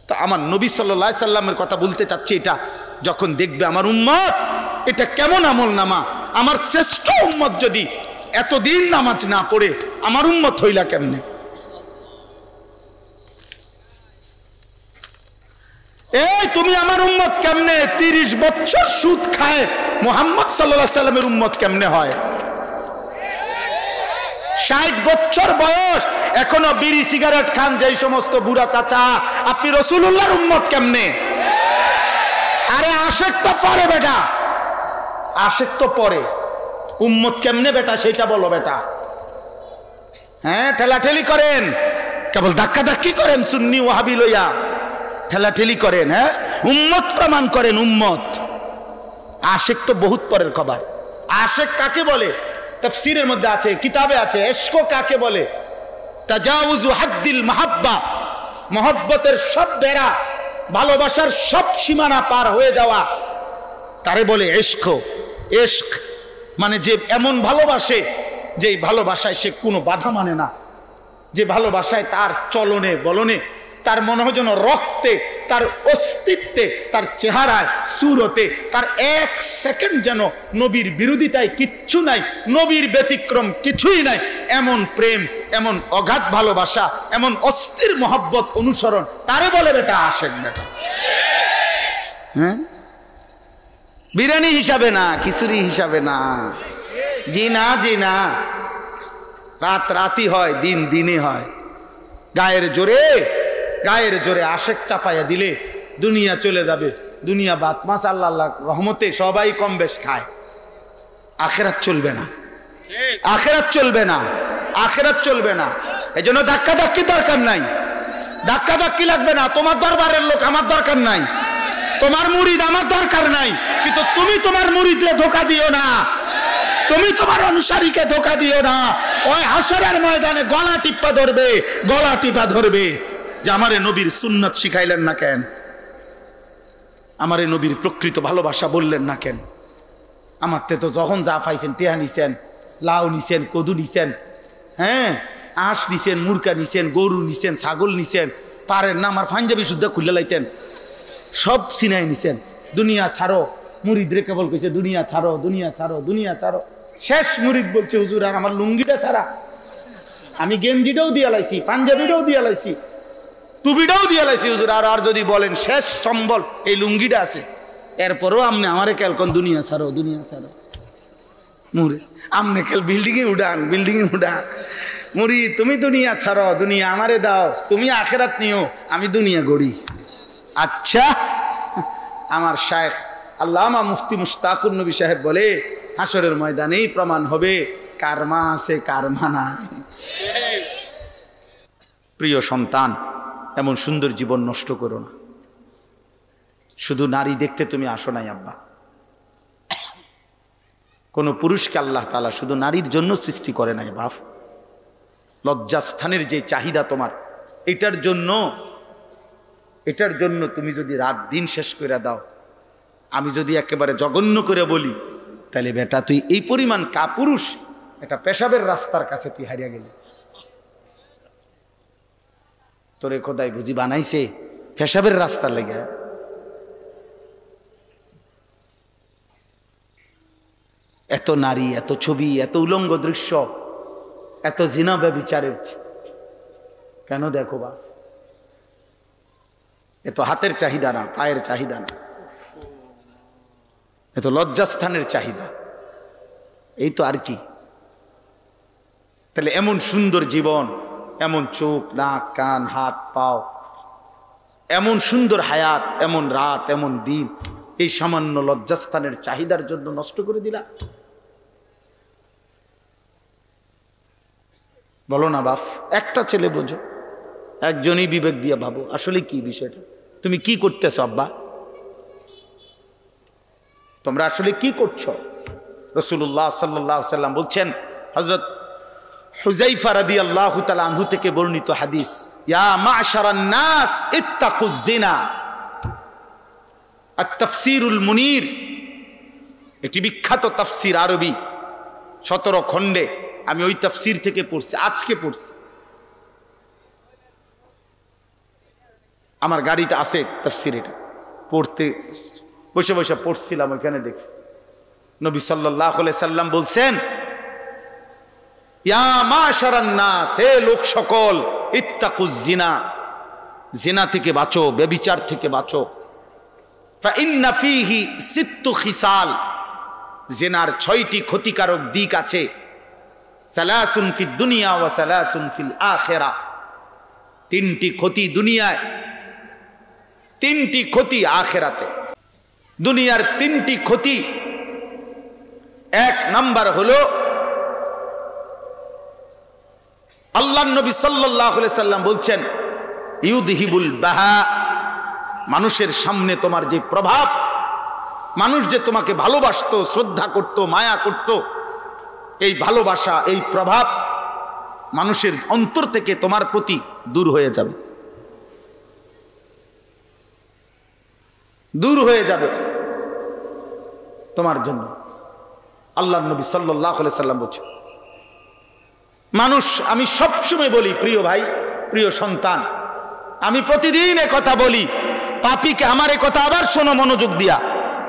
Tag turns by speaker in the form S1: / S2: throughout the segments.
S1: তো আমার নবী সাল্লাল্লাহু আলাইহি সাল্লামের কথা বলতে চাচ্ছি, এটা যখন দেখবে আমার উম্মত এটা কেমন আমল নামা, আমার শ্রেষ্ঠ উম্মত যদি এতদিন নামাজ না পড়ে আমার উম্মত হইলা কেমনে? এই তুমি আমার উম্মত কেমনে? 30 বছর সুদ খায় মুহাম্মদ সাল্লাল্লাহু আলাইহি সাল্লামের উম্মত কেমনে হয়? 60 বছর বয়স এখনো বিড়ি সিগারেট খান যেই সমস্ত বুড়া চাচা, আপনি রাসূলুল্লাহর উম্মত কেমনে? আরে আশেক তো পরে বেটা, আশেক তো পরে, উম্মত কেমনে বেটা সেটা বলো বেটা। হ্যাঁ, ঠেলাঠেলি করেন, কেবল ধাক্কা ধাক্কি করেন সুন্নি ওয়াহাবি লইয়া, ঠেলাঠেলি করেন। হ্যাঁ, উম্মত প্রমাণ করেন উম্মত। আশেক তো বহুত পরের খবর। আশেক কাকে বলে? তাফসীরের মধ্যে আছে, কিতাবে আছে। ইশক কাকে বলে? তাজাউযু হাদ্দিল মাহাব্বা, মহব্বতের সব বেড়া, ভালোবাসার সব সীমানা পার হয়ে যাওয়া, তারে বলে ইশক। ইশক মানে যে এমন ভালোবাসে যে ভালোবাসায় সে কোনো বাধা মানে না, যে ভালোবাসায় তার চলনে বলনে, তার মনে হয় যেন রক্তে, তার অস্তিত্বে, তার চেহারায়, সুরতে, তার এক সেকেন্ড যেন নবীর বিরোধিতায় কিচ্ছু নাই, নবীর ব্যতিক্রম কিছুই নাই। এমন প্রেম, এমন অগাধ ভালোবাসা, এমন অস্থির মহব্বত অনুসরণ, তারে বলে বেটা আশেক বেটা। হ্যাঁ, বিরিয়ানি হিসাবে না, খিচুড়ি হিসাবে না, জি না, জি না। রাত রাতি হয়, দিন দিনে হয়। গায়ের জোরে, গায়ের জোরে আশেক চাপাইয়া দিলে দুনিয়া চলে যাবে। দুনিয়া বাত মাস আল্লাহ আল্লাহ রহমতে সবাই কম বেশ খায়, আখেরাত চলবে না, আখেরাত চলবে না, আখেরাত চলবে না। এই জন্য ধাক্কা ধাক্কি দরকার নাই, ধাক্কা ধাক্কি লাগবে না। তোমার দরবারের লোক আমার দরকার নাই, তোমার মুরিদ আমার দরকার নাই, কিন্তু তুমি তোমার মুরিদকে ধোঁকা দিও না, তুমি তোমার অনুসারীকে ধোঁকা দিও না। ওই হাসরের ময়দানে গলা টিপা ধরবে, গলা টিপা ধরবে যে আমারে নবীর সুন্নাত শিখাইলেন না কেন, আমারে নবীর প্রকৃত ভালোবাসা বললেন না কেন। আমার তো যখন যা পাইছেন, টেহা নিছেন, লাউ নিছেন, কদু নিছেন, হ্যাঁ, আঁশ নিছেন, মুরকা নিছেন, গরু নিছেন, ছাগল নিছেন, পারেন না আমার পাঞ্জাবি শুদ্ধ খুলে লাইতেন, সব চিনাই নিছেন। দুনিয়া ছাড়ো, মুরিদ রে কেবল কইছে দুনিয়া ছাড়ো, দুনিয়া ছাড়ো, দুনিয়া ছাড়ো। শেষ মুরিদ বলছে হুজুর আর আমার লুঙ্গিটা ছাড়া, আমি গেঞ্জিটাও দিয়া লাইছি, পাঞ্জাবিটাও দিয়া লাইছি, টুপিটাও দিয়া লাইছি হুজুর, আর যদি বলেন শেষ সম্বল এই লুঙ্গিটা আছে, এরপরও আমনে আমারে কেলকন দুনিয়া ছাড়ো, দুনিয়া ছাড়ো। মুরিদ আমনে কেল বিল্ডিং এ উড়ান, বিল্ডিং এ উড়ান। মুরিদ তুমি দুনিয়া ছাড়ো, দুনিয়া আমারে দাও, তুমি আখেরাত নিও, আমি দুনিয়া গড়ি। আচ্ছা, আমার শায়েখ আল্লামা মুফতি মুশতাকুর নবী সাহেব বলে হাসরের ময়দানেই প্রমাণ হবে কার মা আছে কার মা নাই। প্রিয় সন্তান, এমন সুন্দর জীবন নষ্ট করো না। শুধু নারী দেখতে তুমি আসো নাই আব্বা, কোন পুরুষকে আল্লাহ তাআলা শুধু নারীর জন্য সৃষ্টি করে নাই বাপ। লজ্জাস্থানের যে চাহিদা তোমার, এটার জন্য তুমি যদি রাত দিন শেষ করে দাও, আমি যদি একেবারে জঘন্য করে বলি, তাহলে বেটা তুই এই পরিমাণ কাপুরুষ, এটা পেশাবের রাস্তার কাছে তুই হারিয়ে গেলি। তোরে খোদাই বুঝি বানাইছে পেশাবের রাস্তার লেগে। এত নারী, এত ছবি, এত উলঙ্গ দৃশ্য, এত জিনা ব্যভিচারের কেন দেখো বা? এত হাতের চাহিদা না, পায়ের চাহিদা না, এত লজ্জাস্থানের চাহিদা, এই তো আর কি। তাহলে এমন সুন্দর জীবন, এমন চোখ, নাক, কান, হাত, পাও, এমন সুন্দর হায়াত, এমন রাত, এমন দিন, এই সামান্য লজ্জাস্থানের চাহিদার জন্য নষ্ট করে দিলা। বলো না বাপ, একটা ছেলে বোঝো, একজনই বিবেক দিয়ে ভাবো আসলে কি বিষয়টা, তুমি কি করতেছ আব্বা, তোমরা আসলে কি করছো? রাসূলুল্লাহ সাল্লাল্লাহু আলাইহি সাল্লাম বলছেন, হযরত হুযায়ফা রাদিয়াল্লাহু তাআলা আনহু থেকে বর্ণিত হাদিস, ইয়া মা'শারান নাস ইত্তাকুয যিনা। আত-তাফসীরুল মুনীর, এটি বিখ্যাত তাফসীর, আরবি 17 খণ্ডে। আমি ওই তাফসীর থেকে পড়ছি, আজকে পড়ছি। আমার গাড়িতে আছে তাফসীর, এটা পড়তে বসে বসে পড়ছিলাম, ওইখানে দেখছি নবী সাল্লাল্লাহু আলাইহি সাল্লাম বলছেন, ইয়া মাশারান নাস, হে লোক সকল, ইত্তাকুজ জিনা, জিনা থেকে বাঁচো, ব্যভিচার থেকে বাঁচো। ফা ইন্না ফীহি সিত্তু খিসাল, জিনার 6টি ক্ষতিকারক দিক আছে। সালাসুন ফিদ দুনিয়া ওয়া সালাসুন ফিল আখিরাহ, 3টি ক্ষতি দুনিয়ায়, 3টি ক্ষতি আখিরাতে। দুনিয়ার 3টি ক্ষতি, 1 নাম্বার হলো আল্লাহর নবী সাল্লাল্লাহু আলাইহি সাল্লাম বলছেন, ইউদহিবুল বাহা, মানুষের সামনে তোমার যে প্রভাব, মানুষ যে তোমাকে ভালোবাসতো, শ্রদ্ধা করত, মায়া করত, এই ভালোবাসা, এই প্রভাব মানুষের অন্তর থেকে তোমার প্রতি দূর হয়ে যাবে, দূর হয়ে যাবে তোমার জন্য। আল্লাহর নবী সাল্লাল্লাহু আলাইহি সাল্লাম বলছেন, মানুষ, আমি সবসময় বলি প্রিয় ভাই, প্রিয় সন্তান, আমি প্রতিদিন এ কথা বলি, পাপীকে, আমার এ কথা আবার শোনো মনোযোগ দিয়া,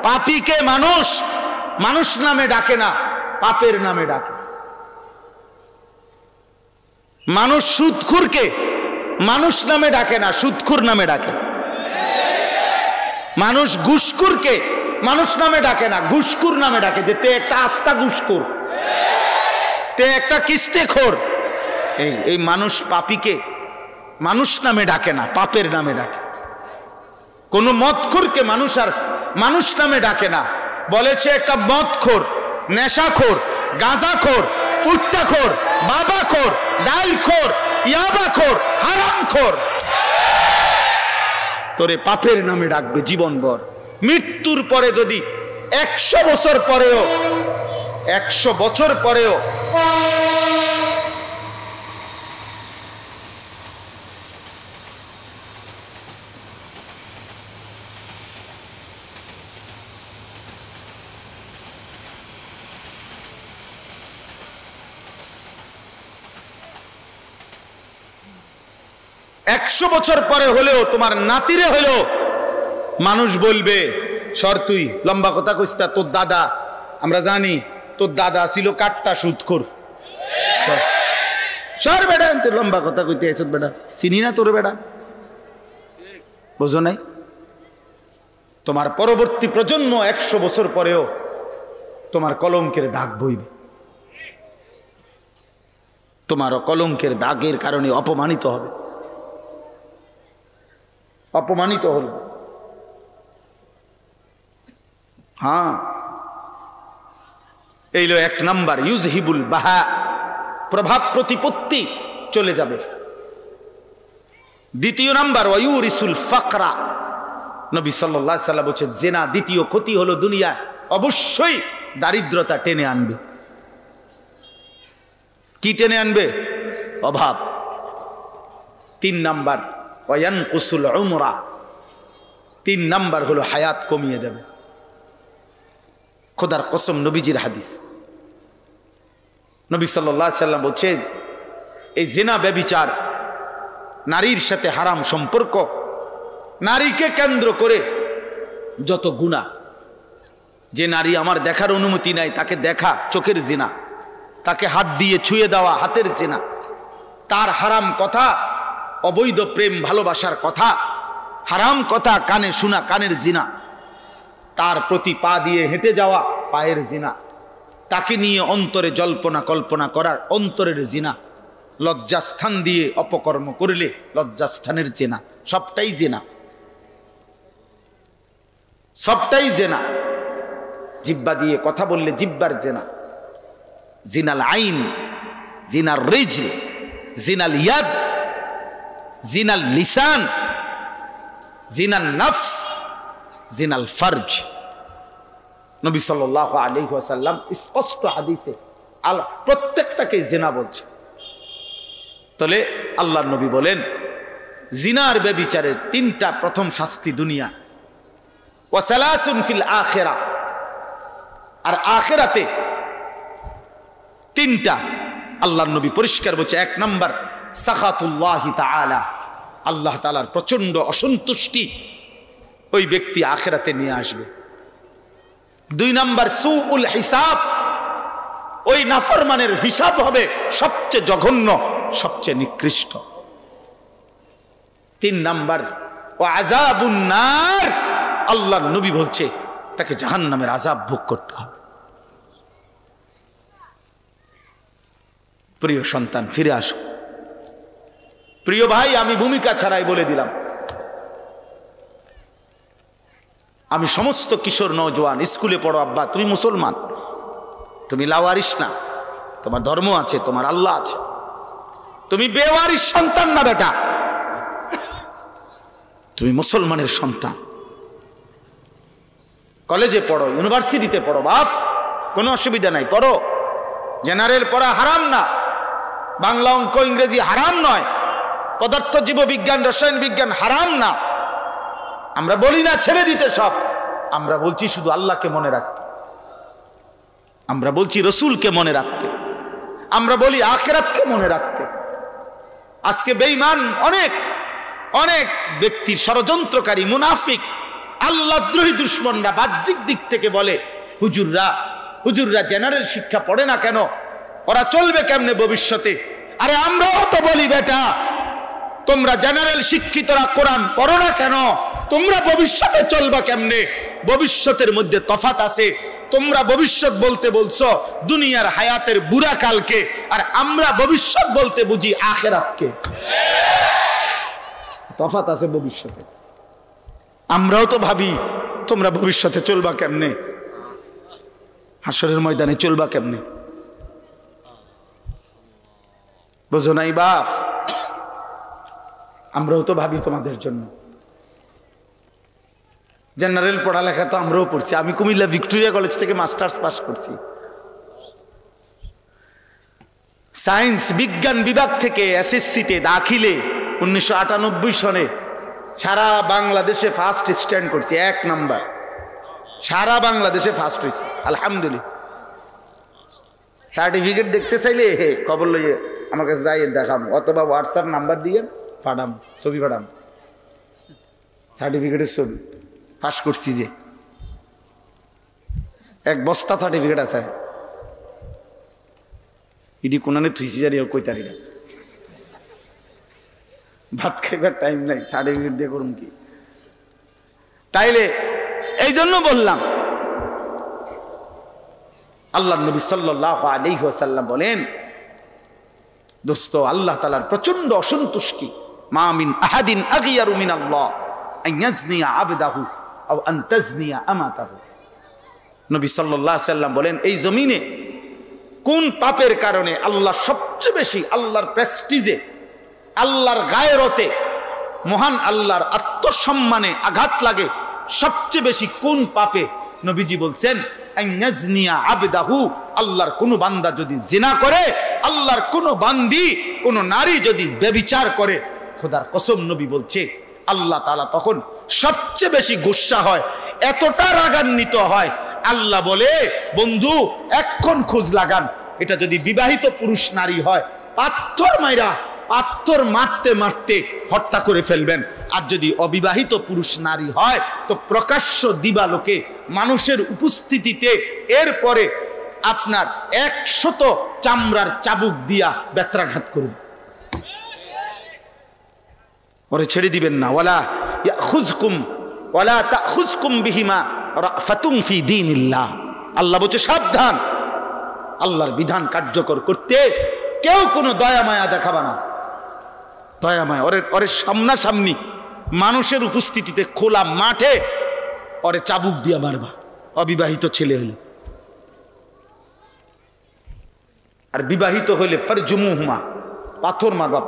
S1: পাপীকে মানুষ মানুষ নামে ডাকে না, পাপের নামে ডাকে। মানুষ সুদখোরকে মানুষ নামে ডাকে না, সুদখোর নামে ডাকে। মানুষ ঘুষখোরকে মানুষ নামে ডাকে না, ঘুষখোর নামে ডাকে, যে তে একটা আস্তা ঘুষখোর, তে একটা কিস্তেখোর। এই মানুষ পাপীকে মানুষ নামে ডাকে না, পাপের নামে ডাকে। কোন মদখোরকে মানুষ আর মানুষ নামে ডাকে না, বলেছে একটা মদখোর, নেশাখোর, গাঁজাখোর, পুট্টাখোর, বাবাখোর, ডালখোর, ইয়াবাখোর, হারামখোর, তোরে পাপের নামে ডাকবে জীবনভর। মৃত্যুর পরে যদি 100 বছর পরেও, 100 বছর পরেও বছর পরে হলেও, তোমার নাতিরে হলেও মানুষ বলবে, সর তুই, লম্বা কথা কইস না, তোর দাদা, আমরা জানি তোর দাদা ছিল কাট্টা সুদখোর, সর বেটা, তোর লম্বা কথা কইতে এসে বেটা, চিনি না তোর বেটা, বুঝো নাই? তোমার পরবর্তী প্রজন্ম 100 বছর পরেও তোমার কলঙ্কের দাগ বইবে, তোমার কলঙ্কের দাগের কারণে অপমানিত হবে, অপমানিত হল। হ্যাঁ, এইলো 1 নাম্বার, ইউজহিবুল বাহা, প্রভাব প্রতিপত্তি চলে যাবে। 2 নাম্বার, ওয়ায়ুরিসুল ফাকরা, নবী সাল্লাল্লাহু আলাইহি সাল্লাম বলেছেন, জিনা 2য় ক্ষতি হলো দুনিয়া অবশ্যই দারিদ্রতা টেনে আনবে। কি টেনে আনবে? অভাব। 3 নাম্বার, ওয়ায়ানকুসুল উমরা, 3 নাম্বার হলো হায়াত কমিয়ে দেবে। খোদার কসম, নবীজির হাদিস, নবী সাল্লাল্লাহু আলাইহি সাল্লাম বলছেন, এই জিনা, ব্যভিচার, নারীর সাথে হারাম সম্পর্ক, নারীকে কেন্দ্র করে যত গুনাহ, যে নারী আমার দেখার অনুমতি নাই তাকে দেখা, চোখের জিনা, তাকে হাত দিয়ে ছুঁয়ে দেওয়া, হাতের জিনা, তার হারাম কথা, অবৈধ প্রেম ভালোবাসার কথা, হারাম কথা কানে শোনা, কানের জিনা, তার প্রতি পা দিয়ে হেঁটে যাওয়া, পায়ের জিনা, তাকে নিয়ে অন্তরে জল্পনা কল্পনা করা, অন্তরের জিনা, লজ্জাস্থান দিয়ে অপকর্ম করলে লজ্জাস্থানের জিনা, সবটাই জিনা, সবটাই জিনা। জিহ্বা দিয়ে কথা বললে জিহ্বার জিনা, জিনাল আইন, জিনাল রিজল, জিনাল ইয়াদ, জিনাল লিসান, জিনাল নফস, জিনাল ফরজ। নবী সাল্লাল্লাহু আলাইহি ওয়াসাল্লাম স্পষ্ট হাদিসে প্রত্যেকটাকে জিনা বলছে। তাহলে আল্লাহর নবী বলেন, জিনার ব্যভিচারের 3টা প্রথম শাস্তি দুনিয়া, ওয়া সালাসুন ফিল আখিরাহ, আর আখিরাতে 3টা আল্লাহর নবী পরিষ্কার বলছে। 1 নাম্বার, সাখাতুল্লাহি তাআলা, আল্লাহ তাআলার প্রচন্ড অসন্তুষ্টি ওই ব্যক্তি আখিরাতে নিয়ে আসবে। 2 নাম্বার সুউল হিসাব, ওই নাফরমানের হিসাব হবে সবচেয়ে জঘন্য, সবচেয়ে নিকৃষ্ট। 3 নাম্বার ওয়া আযাবুন নার, আল্লাহর নবী বলছে তাকে জাহান্নামের আযাব ভোগ করতে হবে। প্রিয় সন্তান, ফিরে আসো। প্রিয় ভাই, আমি ভূমিকা ছাড়াই বলে দিলাম, আমি সমস্ত কিশোর নওজোয়ান, স্কুলে পড়ো আব্বা, তুমি মুসলমান, তুমি লাওয়ারিস না, তোমার ধর্ম আছে, তোমার আল্লাহ আছে, তুমি বেওয়ারিস সন্তান না বেটা, তুমি মুসলমানের সন্তান। কলেজে পড়ো, ইউনিভার্সিটিতে পড়ো, বাপ কোনো অসুবিধা নাই, পড়ো। জেনারেল পড়া হারাম না, বাংলা অঙ্ক ইংরেজি হারাম নয়, পদার্থ জীববিজ্ঞান রসায়ন বিজ্ঞান হারাম না। আমরা বলি না ছেড়ে দিতে সব, আমরা বলছি শুধু আল্লাহকে মনে রাখতে, আমরা বলছি রসুলকে মনে রাখতে, আমরা বলি আখিরাতকে মনে রাখতে। আজকে বেঈমান অনেক অনেক ব্যক্তির ষড়যন্ত্রকারী মুনাফিক আল্লাহদ্রোহী দুশমনরা বাহ্যিক দিক থেকে বলে হুজুররা জেনারেল শিক্ষা পড়ে না কেন, ওরা চলবে কেমনে ভবিষ্যতে? আরে আমরাও তো বলি বেটা, তোমরা জেনারেল শিক্ষিতরা কোরআন পড়ো না কেন, তোমরা ভবিষ্যতে চলবা কেমনে? ভবিষ্যতের মধ্যে তফাত আছে। তোমরা ভবিষ্যৎ বলতে বলছো দুনিয়ার হায়াতের বুড়া কালকে, আর আমরা ভবিষ্যৎ বলতে বুঝি আখিরাতকে। তফাত আছে ভবিষ্যতে। আমরাও তো ভাবি তোমরা ভবিষ্যতে চলবা কেমনে, হাসরের ময়দানে চলবা কেমনে, বুঝো নাই বাপ? আমরাও তো ভাবি তোমাদের জন্য। জেনারেল পড়ালেখা তো আমরাও পড়ছি, আমি কুমিল্লা ভিক্টোরিয়া কলেজ থেকে মাস্টার্স পাস করছি। সায়েন্স বিজ্ঞান বিভাগ থেকে এসএসসিতে দাখিলে 1998 সনে সারা বাংলাদেশে ফার্স্ট স্ট্যান্ড করছি, 1 নাম্বার, সারা বাংলাদেশে ফার্স্ট হয়েছি আলহামদুলিল্লাহ। সার্টিফিকেট দেখতে চাইলে খবর লইয়ে আমার কাছে যাই দেখাম, অথবা হোয়াটসঅ্যাপ নাম্বার দিয়ে পাঠাম, ছবি পাঠাম, সার্টিফিকেটের ছবি, পাস করছি যে 1 বস্তা সার্টিফিকেট আছে। ইডি কোনানে থুইছি জানি কই তারিখ, ভাত খাইবার টাইম নাই, সার্টিফিকেট দিয়ে করুন কি? তাইলে এই জন্য বললাম, আল্লাহ নবী সাল্লাল্লাহু আলাইহি ওয়াসাল্লাম বলেন, দোস্ত আল্লাহ তাআলার প্রচন্ড অসন্তুষ্টি, মা মিন আহাদিন আগিয়ারু মিনাল্লাহ আন ইয়াজনিয়া আবদাহু আও আন তাজনিয়া আমাতাহু। নবী সাল্লাল্লাহু আলাইহি ওয়াসাল্লাম বলেন, এই জমিনে কোন পাপের কারণে আল্লাহ সবচেয়ে বেশি, আল্লাহর প্রেস্টিজে, আল্লাহর গায়রতে, মহান আল্লাহর আত্মসম্মানে আঘাত লাগে সবচেয়ে বেশি কোন পাপে? নবীজি বলছেন, আইয়াজনিয়া আবদাহু, আল্লাহর কোন বান্দা যদি জিনা করে, আল্লাহর কোন বান্দি, কোন নারী যদি ব্যভিচার করে, খোদার কসম নবী বলছে আল্লাহ তাআলা তখন সবচেয়ে বেশি গুসা হয়, এতটা রাগান্বিত হয়। আল্লাহ বলে, বন্ধু এখন খোঁজ লাগান, এটা যদি বিবাহিত পুরুষ নারী হয় পাথর মারতে মারতে হত্যা করে ফেলবেন, আর যদি অবিবাহিত পুরুষ নারী হয় তো প্রকাশ্য দিবালোকে মানুষের উপস্থিতিতে এরপরে আপনার 100 চামড়ার চাবুক দিয়া বেত্রাঘাত করুন, ওরে ছেড়ে দিবেন না। ওয়ালা তাখুযকুম বিহিমা রাফাতুন ফি দীনিল্লাহ, আল্লাহ বলছে সাবধান, আল্লাহর বিধান কার্যকর করতে কেউ কোনো দয়া মায়া দেখাবা না। দয়া মায়া ওরে সামনাসামনি মানুষের উপস্থিতিতে খোলা মাঠে ওরে চাবুক দিয়া মারবা, অবিবাহিত ছেলে হলে। আর বিবাহিত হইলে ফারজুমুহুমা, পাথর মারবা,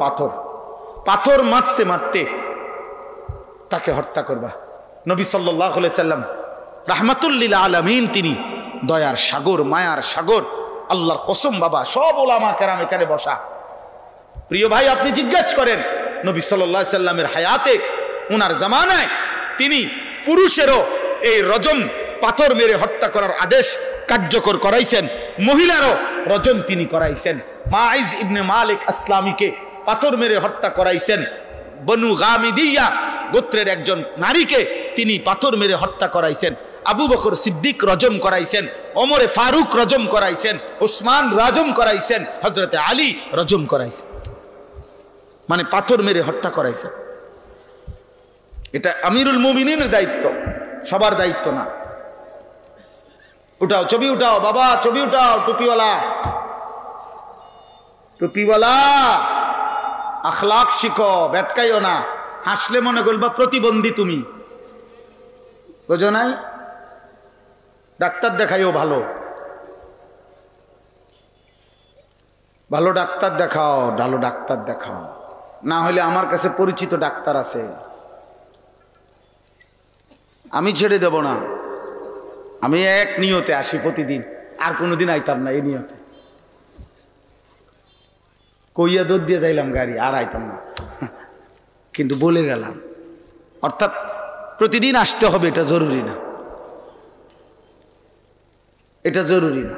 S1: পাথর মারতে মারতে তাকে হত্যা করবা। নবী সাল্লাল্লাহু আলাইহি সাল্লাম রাহমাতুল লিল আলামিন, তিনি দয়ার সাগর, মায়ার সাগর। আল্লাহর কসম বাবা, সব ওলামা কেরাম এখানে বসা, প্রিয় ভাই আপনি জিজ্ঞেস করেন, নবী সাল্লাল্লাহু আলাইহি সাল্লামের হায়াতে, ওনার জামানায় তিনি পুরুষেরও এই রজম, পাথর মেরে হত্যা করার আদেশ কার্যকর করাইছেন, মহিলারও রজম তিনি করাইছেন। মাইজ ইবনে মালিক আসলামীকে পাথর মেরে হত্যা করাইছেন, বনু গামিদিয়া গোত্রের একজন নারীকে তিনি পাথর মেরে হত্যা করাইছেন। আবু বকর সিদ্দিক রজম করাইছেন, ওমরে ফারুক রজম করাইছেন, উসমান রজম করাইছেন, হযরতে আলী রজম করাইছেন, মানে পাথর মেরে হত্যা করাইছেন। এটা আমিরুল মুমিনিনের দায়িত্ব, সবার দায়িত্ব না। উঠাও ছবি, উঠাও বাবা ছবি উঠাও, টুপিওয়ালা টুপিওয়ালা আখলাক শিখো, বেটকাইও না। হাসলে মনে করবা প্রতিবন্ধী তুমি, বুঝো নাই? ডাক্তার দেখাইও, ভালো ভালো ডাক্তার দেখাও, ভালো ডাক্তার দেখাও। না হলে আমার কাছে পরিচিত ডাক্তার আছে, আমি ছেড়ে দেব না। আমি এক নিয়তে আসি প্রতিদিন, আর কোনোদিন আইতাম না এই নিয়তে। কইয়া দৌড় দিয়ে যাইলাম গাড়ি, আর আইতাম না, কিন্তু বলে গেলাম। অর্থাৎ প্রতিদিন আসতে হবে, এটা জরুরি না, এটা জরুরি না।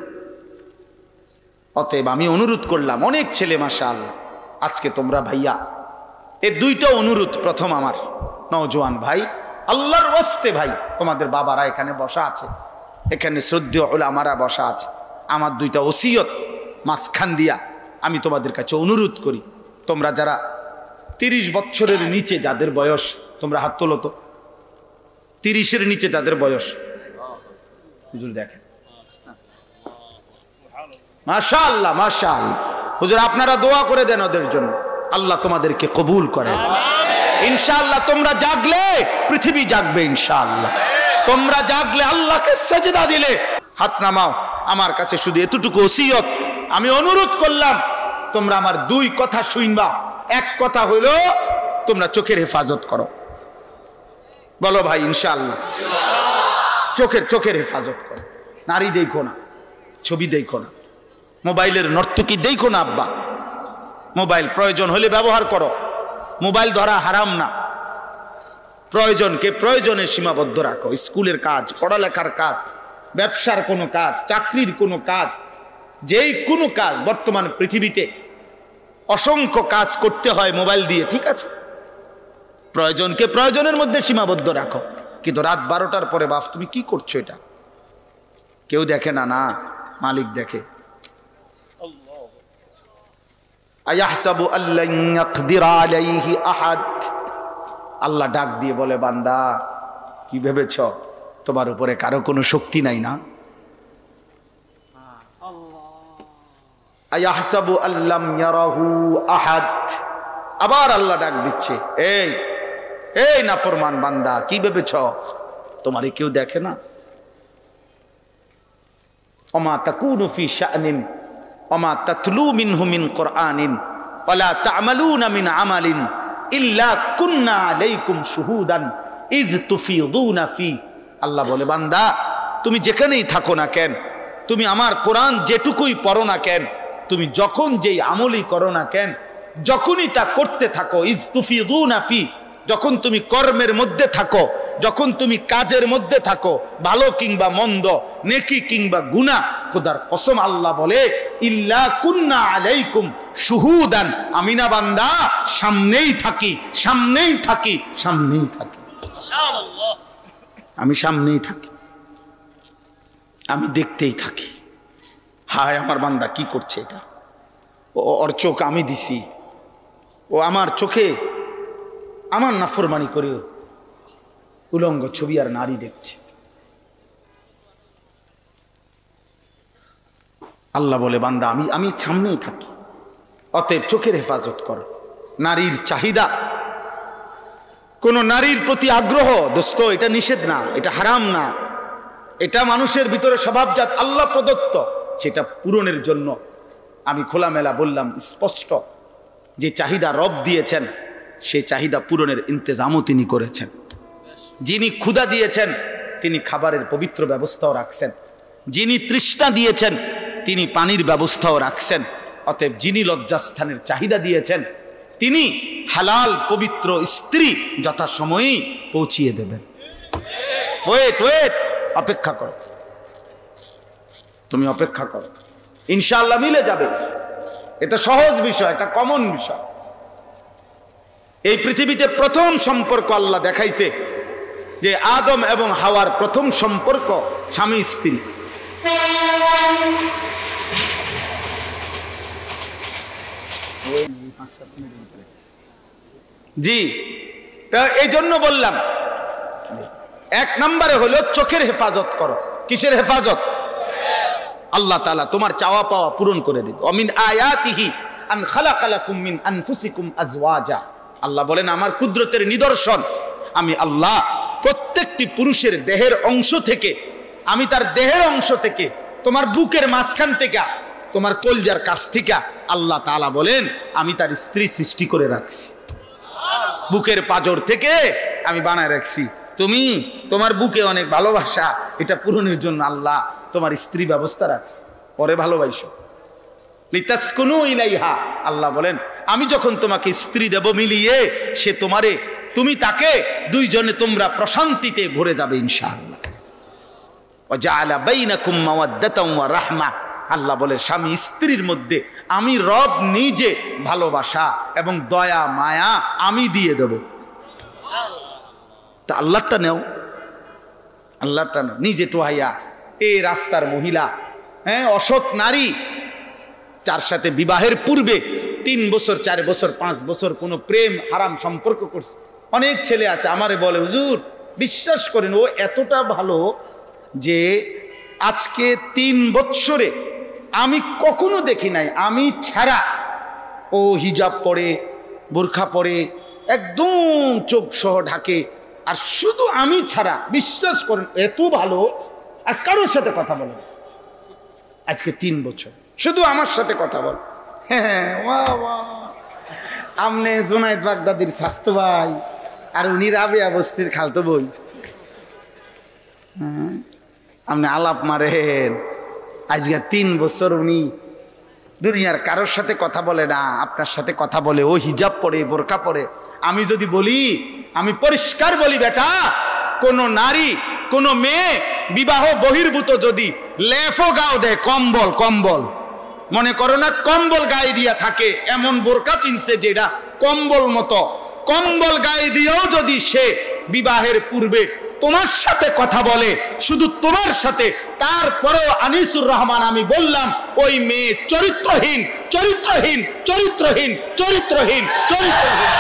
S1: অতএব আমি অনুরোধ করলাম, অনেক ছেলে মাশাআল্লাহ আজকে তোমরা ভাইয়া, এই দুইটা অনুরোধ। প্রথম আমার নওজোয়ান ভাই, আল্লাহর ওয়াস্তে ভাই, তোমাদের বাবারা এখানে বসা আছে, এখানে শ্রদ্ধেয় উলামারা বসা আছে, আমার দুইটা ওসিয়ত মাঝখান দিয়া আমি তোমাদের কাছে অনুরোধ করি, তোমরা যারা 30 বছরের নিচে যাদের বয়স, তোমরা হাত তোলো তো। 30-এর নিচে যাদের বয়স, হুজুর দেখেন, মাশাআল্লাহ মাশাআল্লাহ। হুজুর আপনারা দোয়া করে দেন ওদের জন্য, আল্লাহ তোমাদেরকে কবুল করেন ইনশাআল্লাহ। তোমরা জাগলে পৃথিবী জাগবে ইনশাআল্লাহ। তোমরা জাগলে, আল্লাহকে সেজদা দিলে, হাত নামাও। আমার কাছে শুধু এতটুকু ওসিয়ত, আমি অনুরোধ করলাম তোমরা আমার দুই কথা শুনবা। এক কথা হইলো তোমরা চোখের হেফাজত করো, বলো ভাই ইনশাআল্লাহ। চোখের হেফাজত করো। নারী দেখো না, ছবি দেখো না, মোবাইলের নর্তকী দেখো না আব্বা। মোবাইল প্রয়োজন হলে ব্যবহার করো, মোবাইল ধরা হারাম না। প্রয়োজনকে প্রয়োজনে সীমাবদ্ধ রাখো। স্কুলের কাজ, পড়ালেখার কাজ, ব্যবসার কোনো কাজ, চাকরির কোনো কাজ, যেই কোনো কাজ, বর্তমান পৃথিবীতে অসংখ্য কাজ করতে হয় মোবাইল দিয়ে, ঠিক আছে? প্রয়োজনকে প্রয়োজনের মধ্যে সীমাবদ্ধ রাখো। কিন্তু রাত 12টার পরে বাপ তুমি কি করছো, এটা কেউ দেখে না, না মালিক দেখে। আয়াহসাবু আল্লান ইয়াকদির আলাইহি আহাদ, আল্লাহ ডাক দিয়ে বলে, বান্দা কি ভেবেছ তোমার উপরে কারো কোনো শক্তি নাই না? আয়াহসাবু আল্লাম ইয়ারাহু আহাদ, আবার আল্লাহ ডাক দিচ্ছে, এই নাফরমান বান্দা কি ভেবেছ তোমারে কেউ দেখে না? ওমা তাকুনু ফি শাআনিন ওমা তাতলু মিনহু মিন কুরআনিন ওয়ালা তা'মালুনা মিন আমালিন ইল্লা কুন্না আলাইকুম শুহুদান ইজ তুফিদুনা ফি। আল্লাহ বলে, বান্দা তুমি যেখানেই থাকো না কেন, তুমি আমার কোরআন যেটুকুই পড়ো না কেন, তুমি যখন যেই আমলই করো না কেন, যখনই তা করতে থাকো, ইজ তুফিদুনা ফি, যখন তুমি কর্মের মধ্যে থাকো, যখন তুমি কাজের মধ্যে থাকো, ভালো কিংবা মন্দ, নেকি কিংবা গুনাহ, খোদার কসম আল্লাহ বলে, ইল্লা কুন্না আলাইকুম শুহুদান, আমি না বান্দা সামনেই থাকি, সামনেই থাকি, সামনেই থাকি, আমি সামনেই থাকি, আমি দেখতেই থাকি। হায় আমার বান্দা কি করছে এটা, ওর চোখ আমি দিছি, ও আমার চোখে আমার নাফরমানি করে উলঙ্গ ছবি আর নারী দেখছে। আল্লাহ বলে, বান্দা আমি সামনেই থাকি, অতএব চোখের হেফাজত করো। নারীর চাহিদা, কোন নারীর প্রতি আগ্রহ, দোস্ত এটা নিষেধ না, এটা হারাম না, এটা মানুষের ভিতরে স্বভাবজাত, আল্লাহ প্রদত্ত। সেটা পূরণের জন্য আমি খোলামেলা বললাম, স্পষ্ট যে চাহিদা রব দিয়েছেন, সেই চাহিদা পূরণের ইন্তজামও তিনি করেছেন। যিনি ক্ষুধা দিয়েছেন তিনি খাবারের পবিত্র ব্যবস্থাও রাখছেন, যিনি তৃষ্ণা দিয়েছেন তিনি পানির ব্যবস্থাও রাখছেন। অতএব যিনি লজ্জাস্থানের চাহিদা দিয়েছেন তিনি হালাল পবিত্র স্ত্রী যথাসময়েই পৌঁছিয়ে দেবেন। ওয়েট, অপেক্ষা করো, তুমি অপেক্ষা করো, ইনশাআল্লাহ মিলে যাবে। এটা সহজ বিষয়, এটা কমন বিষয়। এই পৃথিবীতে প্রথম সম্পর্ক আল্লাহ দেখাইছে যে আদম এবং হাওয়ার প্রথম সম্পর্ক স্বামী স্ত্রী। জি, তা এই জন্য বললাম এক নম্বরে হলো চোখের হেফাজত করো। কিসের হেফাজত? আল্লাহ তাআলা তোমার চাওয়া পাওয়া পূরণ করে দিবে। অমিন আয়াতিহি আন খালাকা লাকুম মিন আনফুসিকুম আজওয়াজা, আল্লাহ বলেন আমার কুদরতের নিদর্শন আমি আল্লাহ প্রত্যেকটি পুরুষের দেহের অংশ থেকে, আমি তার দেহের অংশ থেকে, তোমার বুকের মাঝখান থেকে, তোমার কলজার কাছ থেকে আল্লাহ তাআলা বলেন আমি তার স্ত্রী সৃষ্টি করে রাখছি। বুকের পাঁজর থেকে আমি বানায় রাখছি। তুমি তোমার বুকে অনেক ভালোবাসা, এটা পূরণের জন্য আল্লাহ তোমার স্ত্রী ব্যবস্থা রাখছে। পরে ভালোবাসো লিতাসকুনু ইলাইহা, আল্লাহ বলেন আমি যখন তোমাকে স্ত্রী দেব মিলিয়ে, সে তোমারে, তুমি তাকে, দুইজনে তোমরা প্রশান্তিতে ভরে যাবে ইনশাআল্লাহ। ওয়া জাআলা বাইনাকুম মাওয়াদ্দাতাও ওয়া রাহমা, আল্লাহ বলে স্বামী স্ত্রীর মধ্যে আমি রব নিজে ভালোবাসা এবং দয়া মায়া আমি দিয়ে দেব। তা আল্লাহটা নেও, আল্লাহটা নেও। নিজে টোহাইয়া এই রাস্তার মহিলা, হ্যাঁ, অসৎ নারী, যার সাথে বিবাহের পূর্বে 3 বছর 4 বছর 5 বছর কোনো প্রেম হারাম সম্পর্ক করছে। অনেক ছেলে আছে আমারে বলে হুজুর বিশ্বাস করেন ও এতটা ভালো যে আজকে 3 বছরে আমি কখনো দেখি নাই আমি ছাড়া, ও হিজাব পরে, বোরখা পরে, একদম চোখ সহ ঢাকে, আর শুধু আমি ছাড়া, বিশ্বাস করেন এত ভালো আর কারোর সাথে কথা বলে না। আজকে 3 বছর শুধু আমার সাথে কথা বল। হ্যাঁ, আমনে জুনায়েদ বাগদাদির স্বাস্থ্য ভাই আর উনি রাবেয়া বস্তির খালতো বই, আপনি আলাপ মারেন। আজকে 3 বছর উনি দুনিয়ার কারোর সাথে কথা বলে না, আপনার সাথে কথা বলে। ও হিজাব পরে, বোরকা পরে। আমি যদি বলি, আমি পরিষ্কার বলি বেটা, কোন নারী কোন মেয়ে বিবাহ বহির্ভূত যদি লেফো গাও দেয়, কম্বল, কম্বল মনে করো না, কম্বল গায়ে দিয়া থাকে, এমন বোরকা চিনছে যেটা কম্বল মতো, কম্বল গায়ে দিয়েও যদি সে বিবাহের পূর্বে তোমার সাথে কথা বলে, শুধু তোমার সাথে, তারপরেও আনিসুর রহমান আমি বললাম ওই মেয়ে চরিত্রহীন, চরিত্রহীন, চরিত্রহীন, চরিত্রহীন, চরিত্রহীন,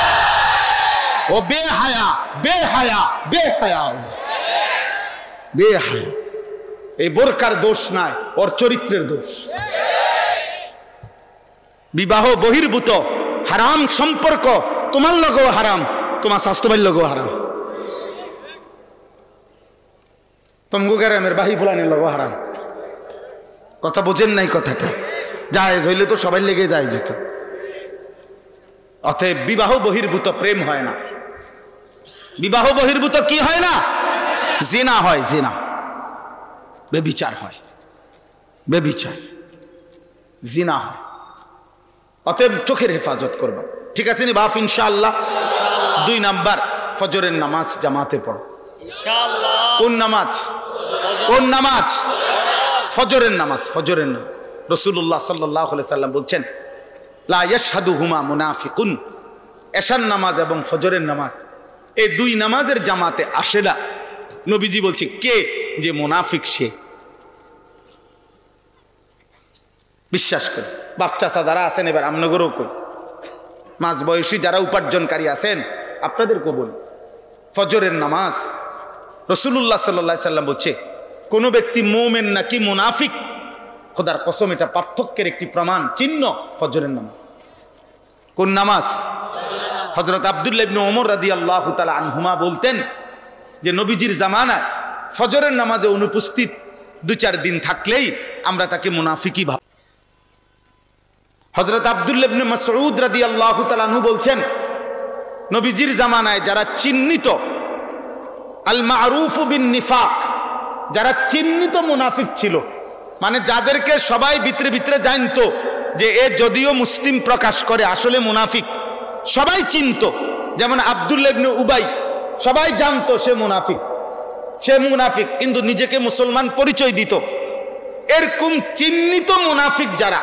S1: ও বেহায়া, বেহায়া, বেহায়া, বেহায়া। এই বোরকার দোষ নাই, ওর চরিত্রের দোষ। বিবাহ বহির্ভূত হারাম সম্পর্ক তোমার লগেও হারাম, তোমার স্বাস্থ্যবাহীর লগেও হারাম, তমগু গ্রামের বাহি ফুলানের লগেও হারাম। কথা বোঝেন নাই কথাটা? জায়েজ হইলে তো সবাই লেগে যায় যেত। অতএব বিবাহ বহির্ভূত প্রেম হয় না। বিবাহ বহির্ভূত কি হয় না? জিনা হয়, জিনা, বেবিচার হয়, বেবিচার, জিনা হয়। অতএব চোখের হেফাজত করবা, ঠিক আছে নি বাপ? ইনশাআল্লাহ। 2 নাম্বার, ফজরের নামাজ জামাতে পড়ো ইনশাআল্লাহ। কোন নামাজ? কোন নামাজ? ফজরের নামাজ। ফজরের নামাজ রাসূলুল্লাহ সাল্লাল্লাহু আলাইহি সাল্লাম বলছেন লা ইয়াশহাদুহুমা মুনাফিকুন। এশার নামাজ এবং ফজরের নামাজ, এই 2 নামাজের জামাতে আসে না। নবীজি বলছে কে যে মুনাফিক সে। বিশ্বাস করে বাচ্চা যারা আছেন, এবার আমনগরও কই, মাঝ বয়সী যারা উপার্জনকারী আছেন আপনাদেরকে বলি, ফজরের নামাজ রাসূলুল্লাহ সাল্লাল্লাহু আলাইহি সাল্লাম বলছে কোন ব্যক্তি মুমিন নাকি মুনাফিক, খোদার কসম এটা পার্থক্যের একটি প্রমাণ চিহ্ন ফজরের নামাজ। কোন নামাজ? হযরত আব্দুল্লাহ ইবনে ওমর রাদিয়াল্লাহু তাআলা আনহুমা বলতেন যে নবীজির জামানায় ফজরের নামাজে অনুপস্থিত 2-4 দিন থাকলেই আমরা তাকে মুনাফিকই ভাব। হযরত আব্দুল্লাহ ইবনে মাসউদ রাদিয়াল্লাহু তাআলা আনহু বলছেন নবীজির জামানায় যারা চিহ্নিত আল মারুফু বিন নিফাক, যারা চিহ্নিত মুনাফিক ছিল, মানে যাদেরকে সবাই ভিতরে ভিতরে জানতো যে এ যদিও মুসলিম প্রকাশ করে আসলে মুনাফিক, সবাই চিনতো। যেমন আব্দুল্লাহ ইবনে উবাই, সবাই জানতো সে মুনাফিক, সে মুনাফিক, কিন্তু নিজেকে মুসলমান পরিচয় দিত। এরকম চিহ্নিত মুনাফিক যারা,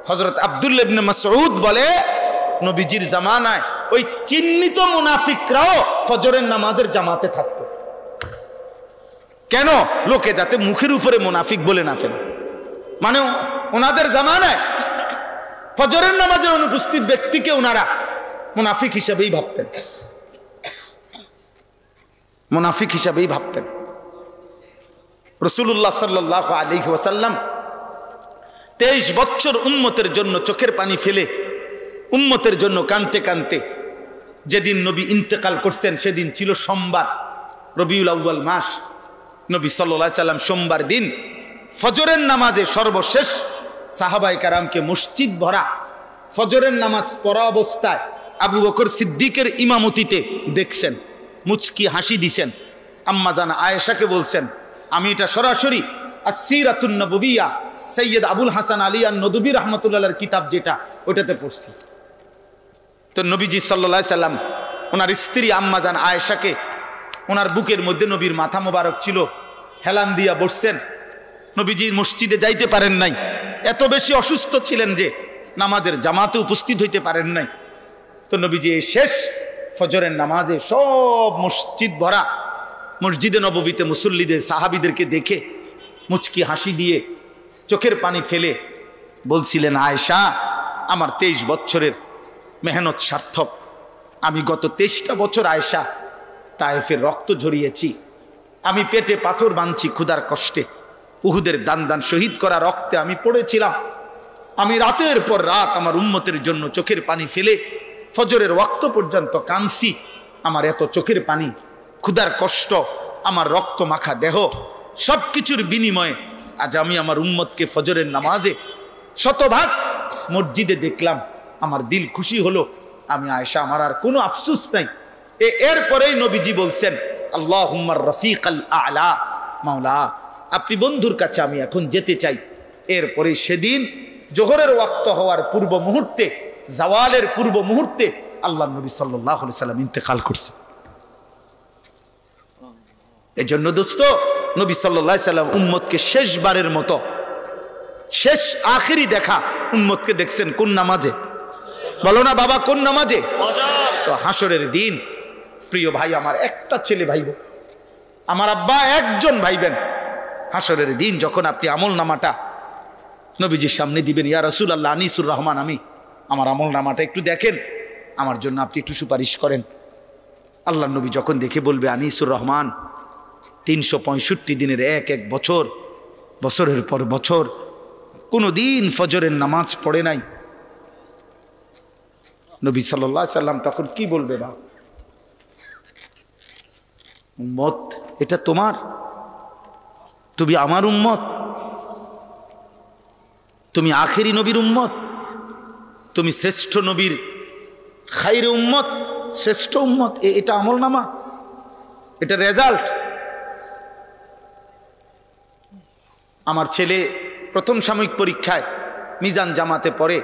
S1: হযরত আব্দুল্লাহ ইবনে মাসউদ বলে নবীজির জামানায় ওই চিহ্নিত মুনাফিকরাও ফজরের নামাজের জামাতে থাকতো। কেন? লোকে যাতে মুখের উপরে মুনাফিক বলে না ফেলে। মানে ওনাদের জামানায় ফজরের নামাজের অনুপস্থিত ব্যক্তিকে ওনারা মুনাফিক হিসাবেই ভাবতেন, মুনাফিক হিসাবেই ভাবতেন। রাসূলুল্লাহ সাল্লাল্লাহু আলাইহি ওয়াসাল্লাম 23 বছর উম্মতের জন্য চোখের পানি ফেলে, উম্মতের জন্য কাঁদতে কাঁদতে যেদিন নবী ইন্তেকাল করছেন সেদিন ছিল সোমবার, রবিউল আউয়াল মাস। নবী সাল্লাল্লাহু আলাইহি সাল্লাম সোমবার দিন ফজরের নামাজে সর্বশেষ সাহাবায়ে কেরামকে মসজিদ ভরা ফজরের নামাজ পড়া অবস্থায় আবু বকর সিদ্দিকের ইমামতিতে দেখছেন, মুচকি হাসি দিছেন। আম্মা জান আয়েশাকে বলছেন, আমি এটা সরাসরি আসসিরাতুন নববিয়া সৈয়দ আবুল হাসান আলী আন-নদভী রাহমাতুল্লাহর কিতাব যেটা, ওটাতে পড়ছি। তো নবীজি সাল্লাল্লাহু আলাইহি সাল্লাম ওনার স্ত্রী আম্মা জান আয়েশাকে, ওনার বুকের মধ্যে নবীর মাথা মোবারক ছিল, হেলান দিয়া বসছেন। নবীজি মসজিদে যাইতে পারেন নাই, এত বেশি অসুস্থ ছিলেন যে নামাজের জামাতে উপস্থিত হইতে পারেন নাই। তো নবীজি এই শেষ ফজরের নামাজে সব মসজিদ ভরা মসজিদে নববীতে মুসল্লিদের সাহাবীদেরকে দেখে মুচকি হাসি দিয়ে চোখের পানি ফেলে বলছিলেন, আয়েশা, আমার 23 বছরের মেহনত সার্থক। আমি গত 23টা বছর আয়েশা তায়েফের রক্ত ঝরিয়েছি, আমি পেটে পাথর বাঁধছি ক্ষুধার কষ্টে, উহুদের দান দান শহীদ করা রক্তে আমি পড়েছিলাম। আমি রাতের পর রাত আমার উম্মতের জন্য চোখের পানি ফেলে ফজরের ওয়াক্ত পর্যন্ত কাঁদছি। আমার এত চোখের পানি, ক্ষুধার কষ্ট, আমার রক্ত মাখা দেহ, সব কিছুর বিনিময়ে আজ আমি আমার উম্মতকে ফজরের নামাজে শতভাগ মসজিদে দেখলাম, আমার দিল খুশি হলো। আমি আয়েশা, আমার আর কোনো আফসোস নাই। এরপরেই নবীজি বলছেন, আল্লাহুম্মা রফিকাল আ'লা, মাওলা আপনি বন্ধুর কাছে আমি এখন যেতে চাই। এরপরে সেদিন জোহরের ওয়াক্ত হওয়ার পূর্ব মুহূর্তে, জাওয়ালের পূর্ব মুহূর্তে আল্লাহ নবী সাল্লাল্লাহু আলাইহি সাল্লাম ইন্তেকাল করছে। এই জন্য দোস্ত, নবী সাল্লাল্লাহু আলাইহি সাল্লাম উম্মতকে শেষবারের মতো, শেষ আখেরি দেখা উম্মতকে দেখছেন কোন নামাজে? বলো না বাবা, কোন নামাজে? তো হাসরের দিন প্রিয় ভাই, আমার একটা ছেলে ভাইব, আমার আব্বা একজন ভাইবেন। হাসরের দিন যখন আপনি আমল নামাটা নবীজির সামনে দিবেন, ইয়া রাসূলুল্লাহ আনিসুর রহমান, আমি আমার আমল নামাটা একটু দেখেন, আমার জন্য আপনি একটু সুপারিশ করেন। আল্লাহ নবী যখন দেখে বলবে আনিসুর রহমান 365 দিনের এক এক বছর, বছরের পর বছর কোনো দিন ফজরের নামাজ পড়ে নাই, নবী সাল্লাল্লাহু আলাইহি সাল্লাম তখন কি বলবে? না উম্মত, এটা তোমার, তুমি আমার উম্মত, তুমি আখেরি নবীর উম্মত, তুমি শ্রেষ্ঠ নবীর খাইরে উম্মত, শ্রেষ্ঠ উম্মত। এটা আমল নামা, এটা রেজাল্ট। আমার ছেলে প্রথম সাময়িক পরীক্ষায় মিজান জামাতে পড়ে,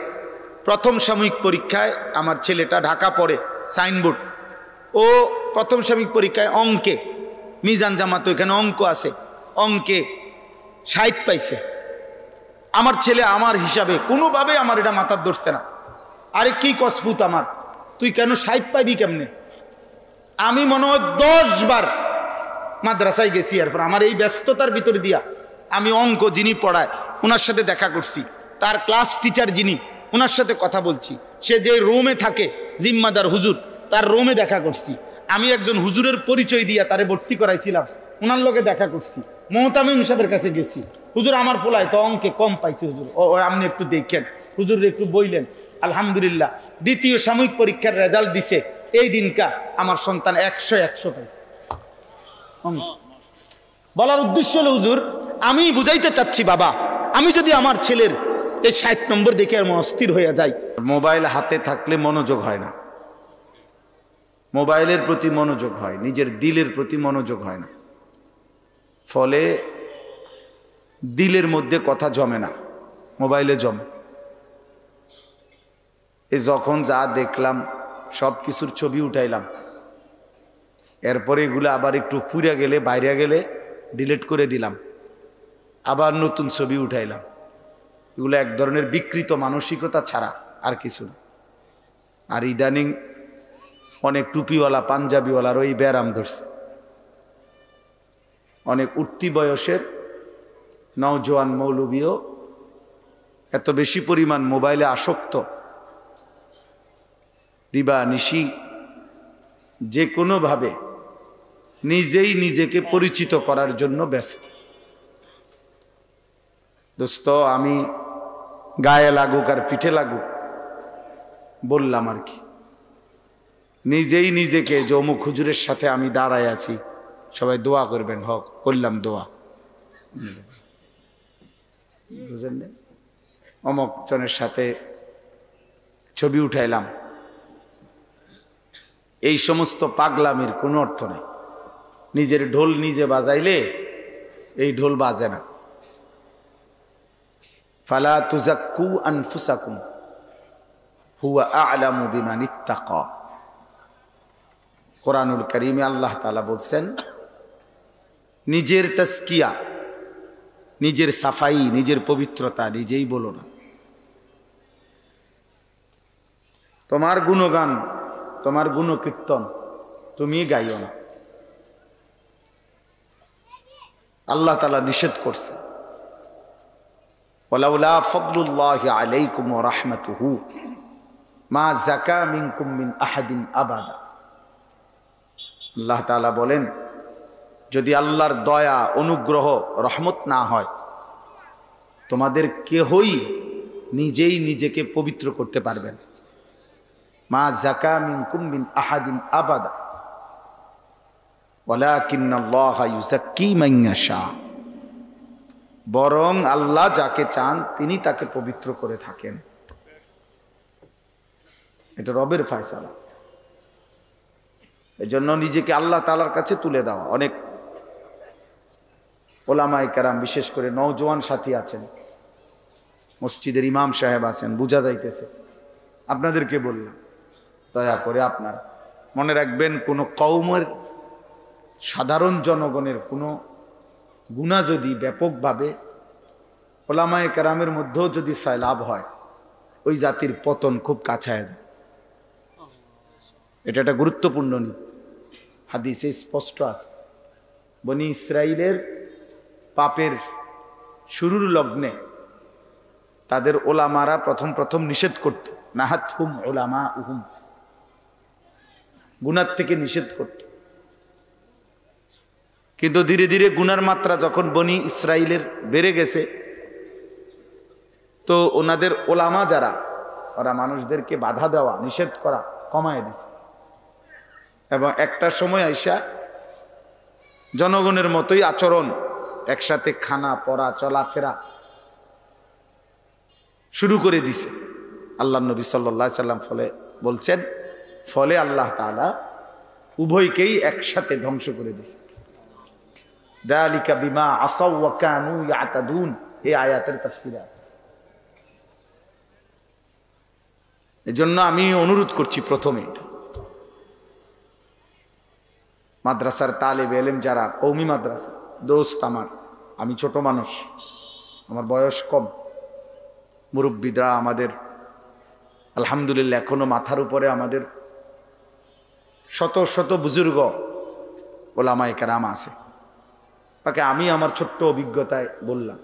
S1: প্রথম সাময়িক পরীক্ষায় আমার ছেলেটা ঢাকা পড়ে সাইনবোর্ড, ও প্রথম সাময়িক পরীক্ষায় অঙ্কে, মিজান জামাতে ওইখানে অঙ্ক আছে, অঙ্কে 60 পাইছে। আমার ছেলে আমার হিসাবে কোনোভাবে আমার এটা মাথার ধরছে না। আরে কি কসফুত আমার, তুই কেন 60 পাইবি কেমনে? আমি মনে হয় 10 বার মাদ্রাসায় গেছি, এরপর আমার এই ব্যস্ততার ভিতরে দিয়া আমি অঙ্ক যিনি পড়ায় ওনার সাথে দেখা করছি, তার ক্লাস টিচার যিনি ওনার সাথে কথা বলছি, সে যে রুমে থাকে জিম্মাদার হুজুর, তার রুমে দেখা করছি। আমি একজন হুজুরের পরিচয় দিয়া তারে ভর্তি করাইছিলাম, ওনার লোকে দেখা করছি। মোহতামিম সাহেবের কাছে গেছি, হুজুর আমার পোলায় তো অঙ্কে কম পাইছে, হুজুর ও আপনি একটু দেখেন, হুজুর একটু বইলেন। আলহামদুলিল্লাহ, দ্বিতীয় সাময়িক পরীক্ষার রেজাল্ট দিছে, এই দিনকা আমার সন্তান 100 পাইছে। বলার উদ্দেশ্য হলো, হুজুর আমি বুঝাইতে চাচ্ছি বাবা, আমি যদি আমার ছেলের এই 60 নম্বর দেখে আমি অস্থির হয়ে যাই। মোবাইল হাতে থাকলে মনোযোগ হয় না, মোবাইলের প্রতি মনোযোগ হয়, নিজের দিলের প্রতি মনোযোগ হয় না, ফলে দিলের মধ্যে কথা জমে না, মোবাইলে জমে। এই যখন যা দেখলাম সব কিছুর ছবি উঠাইলাম, এরপরে এগুলো আবার একটু পুড়ে গেলে, বাইরে গেলে ডিলিট করে দিলাম, আবার নতুন ছবি উঠাইলাম। এগুলো এক ধরনের বিকৃত মানসিকতা ছাড়া আর কিছু না। আর ইদানিং অনেক টুপিওয়ালা পাঞ্জাবিওয়ালার ওই ব্যারাম ধরছে, অনেক উঠতি বয়সের নওজোয়ান মৌলবীও এত বেশি পরিমাণ মোবাইলে আসক্ত, দিবা নিশি যে কোনোভাবে নিজেই নিজেকে পরিচিত করার জন্য ব্যস্ত। দোস্ত, আমি গায়ে লাগুক আর পিঠে লাগুক বললাম আর কি, নিজেই নিজেকে যে অমুক হুজুরের সাথে আমি দাঁড়ায় আছি, সবাই দোয়া করবেন, হক করলাম দোয়া, বুঝলেন, অমুক জনের সাথে ছবি উঠাইলাম, এই সমস্ত পাগলামির কোনো অর্থ নাই। নিজের ঢোল নিজে বাজাইলে এই ঢোল বাজে না। ফালা তুজাক্কু আনফুসাকুম হুয়া আ'লামু বিমান ইত্তাকা। কোরআনুল কারীমে আল্লাহ তাআলা বলছেন, নিজের তাজকিয়া, নিজের সাফাই, নিজের পবিত্রতা নিজেই বলো না। তোমার গুণগান, তোমার গুণকীর্তন তুমি গাইও না। আল্লাহ তাআলা নিষেধ করছে, ওয়ালাউলা ফাদলুল্লাহি আলাইকুম ওয়া রাহমাতুহু মা যাকা মিনকুম মিন আহাদিন আবাদা। আল্লাহ তাআলা বলেন, যদি আল্লাহর দয়া, অনুগ্রহ, রহমত না হয়, তোমাদের কেহই নিজেই নিজেকে পবিত্র করতে পারবে না। মা যাকা মিনকুম মিন আহাদিন আবাদা ওয়ালাকিন্নাল্লাহা ইউযাক্কি মান ইয়াশা। বরং আল্লাহ যাকে চান তিনি তাকে পবিত্র করে থাকেন। এটা রবের ফয়সালা। এজন্য নিজেকে আল্লাহ তাআলার কাছে তুলে দেওয়া। অনেক ওলামায়ে কেরাম, বিশেষ করে নওজোয়ান সাথী আছেন, মসজিদের ইমাম সাহেব আছেন, বুঝা যাইতেছে, আপনাদেরকে বললাম, দয়া করে আপনারা মনে রাখবেন, কোনো কওমের সাধারণ জনগণের কোনো গুনাহ যদি ব্যাপকভাবে ওলামায়ে কেরামের মধ্যেও যদি সাইলাব হয়, ওই জাতির পতন খুব কাছায় যায়। এটা একটা গুরুত্বপূর্ণ নীতি, হাদিসে স্পষ্ট আছে। বনি ইসরাইলের পাপের শুরুর লগ্নে তাদের ওলামারা প্রথম নিষেধ করত, নাহাতহুম উলামাউহুম, গুনার থেকে নিষেধ করত। কিন্তু ধীরে ধীরে গুনার মাত্রা যখন বনি ইসরাইলের বেড়ে গেছে, তো ওনাদের ওলামা যারা, ওরা মানুষদেরকে বাধা দেওয়া, নিষেধ করা কমায় দিছে, এবং একটা সময় আইসা জনগণের মতোই আচরণ, একসাথে খানা পড়া চলাফেরা শুরু করে দিছে। আল্লাহ নবী সাল্লাল্লাহু আলাইহি সাল্লাম বলছেন, ফলে আল্লাহ তাআলা উভয়কেই একসাথে ধ্বংস করে দিছে। যালিকা বিমা আসাউ ওয়া কানু ইয়াতাদুন, এই আয়াতের তাফসীরে আছে। এজন্য আমি অনুরোধ করছি, প্রথমে মাদ্রাসার তালেব ইলম যারা, কওমি মাদ্রাসা, দোস্ত আমার, আমি ছোট মানুষ, আমার বয়স কম, মুরব্বিদরা আমাদের আলহামদুলিল্লাহ এখনো মাথার উপরে আমাদের শত শত বুজুর্গ ওলামায়ে কেরাম আছে। তাকে আমি আমার ছোট্ট অভিজ্ঞতায় বললাম,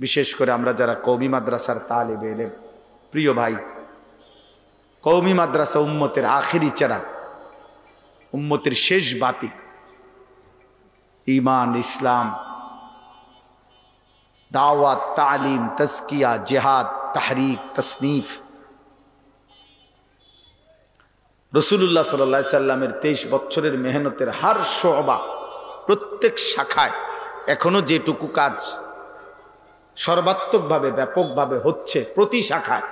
S1: বিশেষ করে আমরা যারা কওমি মাদ্রাসার তালেবে ইলম, প্রিয় ভাই, কওমি মাদ্রাসা উম্মতের আখিরি চেরাগ, উম্মতের শেষ বাতি। ঈমান, ইসলাম, দাওয়াত, তালিম, তাজকিয়া, জিহাদ, তাহরিক, তাসনিফ, রাসূলুল্লাহ সাল্লাল্লাহু আলাইহি সাল্লামের 23 বছরের মেহনতের হার শোবা, প্রত্যেক শাখায় এখনো যেটুকু কাজ সর্বাত্মকভাবে ব্যাপকভাবে হচ্ছে প্রতি শাখায়,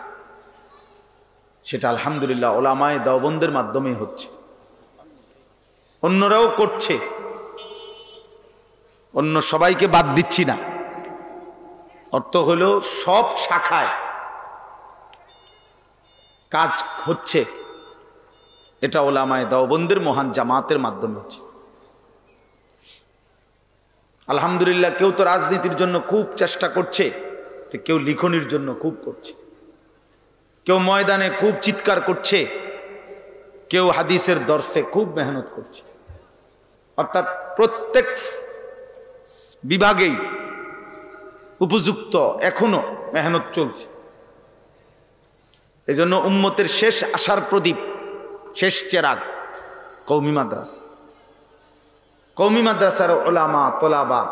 S1: সেটা আলহামদুলিল্লাহ ওলামায়ে দেওবন্দের মাধ্যমে হচ্ছে। অন্যরাও করছে, অন্য সবাইকে বাদ দিচ্ছি না। অর্থ হলো সব শাখায় কাজ হচ্ছে, এটা ওলামায়ে দেওবন্দের মহান জামাতের মাধ্যমে হচ্ছে। আলহামদুলিল্লাহ কেউ তো রাজনীতির জন্য খুব চেষ্টা করছে, তো কেউ লিখনির জন্য খুব করছে, কেউ ময়দানে খুব চিৎকার করছে, কেউ হাদিসের দর্শে খুব মেহনত করছে, অর্থাৎ প্রত্যেক বিভাগেই উপযুক্ত এখনো মেহনত চলছে। এই জন্য উম্মতের শেষ আশার প্রদীপ, শেষ চেরাগ কওমি মাদ্রাসা। কওমি মাদ্রাসার ওলামা তোলাবা,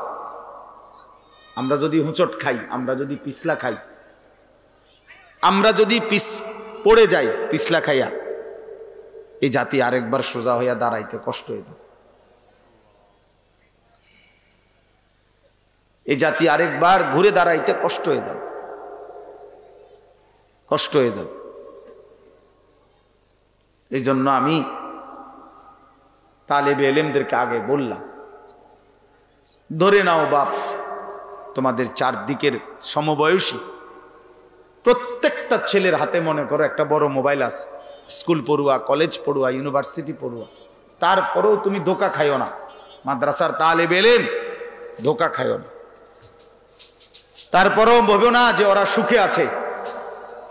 S1: আমরা যদি হুঁচট খাই, আমরা যদি পিছলা খাই, আমরা যদি পড়ে যাই পিছলা খাইয়া, এই জাতি আরেকবার সোজা হইয়া দাঁড়াইতে কষ্ট হয়ে যাবে। এই জাতি আরেকবার ঘুরে দাঁড়াইতে কষ্ট হয়ে যাবে, কষ্ট হয়ে যাবে। এই জন্য আমি তালেবে ইলমদেরকে আগে বললাম, ধরে নাও বাপ, তোমাদের চারদিকের সমবয়সী প্রত্যেকটা ছেলের হাতে মনে করো একটা বড় মোবাইল আছে, স্কুল পড়ুয়া, কলেজ পড়ুয়া, ইউনিভার্সিটি পড়ুয়া, তারপরেও তুমি ধোকা খাইও না। মাদ্রাসার তালেবে ইলম ধোকা খাইও না। তারপরেও ভাবো না যে ওরা সুখে আছে,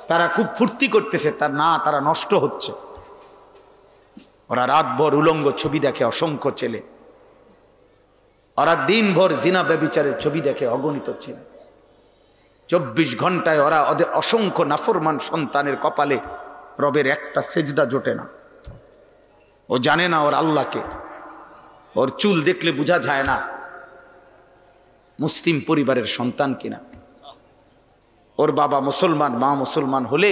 S1: তারা খুব ফুর্তি করতেছে, তার না, তারা নষ্ট হচ্ছে। ওরা রাতভর উলঙ্গ ছবি দেখে অসংখ্য ছেলে, ওরা দিনভর জিনা ব্যভিচারের ছবি দেখে অগণিত ছেলে। 24 ঘন্টায় ওরা ওদের অসংখ্য নাফরমান সন্তানের কপালে রবের একটা সেজদা জোটে না। ও জানে না ওর আল্লাহকে, ওর চুল দেখলে বোঝা যায় না মুসলিম পরিবারের সন্তান কিনা। ওর বাবা মুসলমান, মা মুসলমান হলে,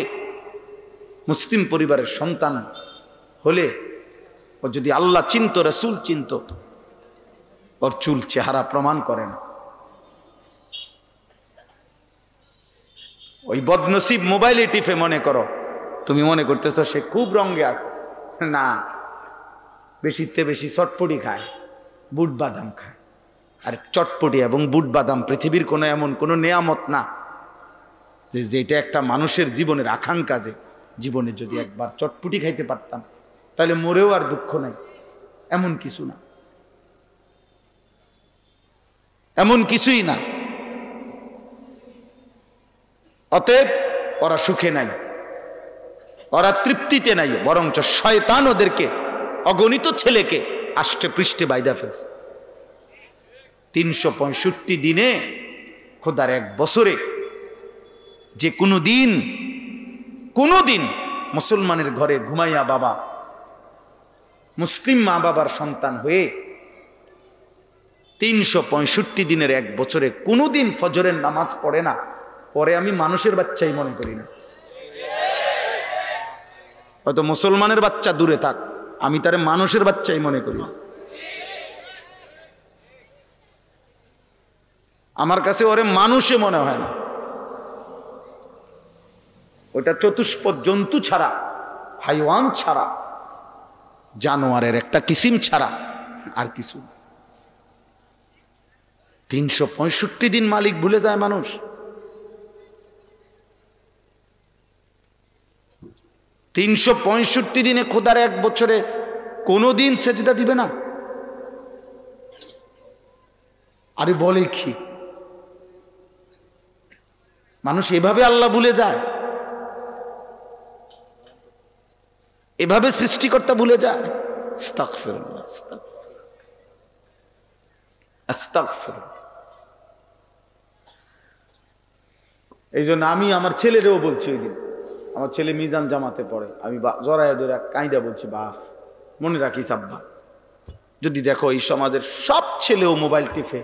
S1: মুসলিম পরিবারের সন্তান হলে, ও যদি আল্লাহ চিনত, রাসূল চিনত, ওর চুল চেহারা প্রমাণ করে না। ওই বদনসিব মোবাইলে টিপে মনে করো, তুমি মনে করতেছো সে খুব রঙে আছে। না, বেশিতে বেশি চটপটি খায়, বুট বাদাম খায়। আর চটপটি এবং বুট বাদাম পৃথিবীর কোনো এমন কোনো নেয়ামত না যে যেটা একটা মানুষের জীবনের আকাঙ্ক্ষা, যে জীবনে যদি একবার চটপটি খাইতে পারতাম তাহলে মরেও আর দুঃখ নাই, এমন কিছু না, এমন কিছুই না। অতএব ওরা সুখে নাই, ওরা তৃপ্তিতে নাই, বরঞ্চ শয়তান ওদেরকে, অগণিত ছেলেকে আষ্টে পৃষ্ঠে বাইদা ফেলছে। 365 দিনে, খোদার এক বছরে যে কোনো দিন মুসলমানের ঘরে ঘুমাইয়া বাবা, মুসলিম মা বাবার সন্তান হয়ে 365 দিনের এক বছরে কোনোদিন ফজরের নামাজ পড়ে না, পরে আমি মানুষের বাচ্চাই মনে করি না। হয়তো মুসলমানের বাচ্চা দূরে থাক, আমি তারে মানুষের বাচ্চাই মনে করি না। আমার কাছে ওরে মানুষে মনে হয় না। ওটা চতুষ্পদ জন্তু ছাড়া, হাইওয়ান ছাড়া, জানোয়ারের একটা কিসিম ছাড়া আর কিছু। 365 দিন মালিক ভুলে যায় মানুষ। 365 দিনে খোদার এক বছরে কোনোদিন সেজদা দিবে না। আরে বলে কি মানুষ এভাবে আল্লাহ ভুলে যায়, এভাবে সৃষ্টিকর্তা ভুলে যায়। আস্তাগফিরুল্লাহ, আস্তাগফিরুল্লাহ। এই জন্য আমি আমার ছেলেরেও বলছি, ওই দিন আমার ছেলে মিজান জামাতে পড়ে, আমি জড়ায় জড়ায় কাঁইদা বলছি, বাপ মনে রাখিস আব্বা, যদি দেখো এই সমাজের সব ছেলেও মোবাইল টিপে,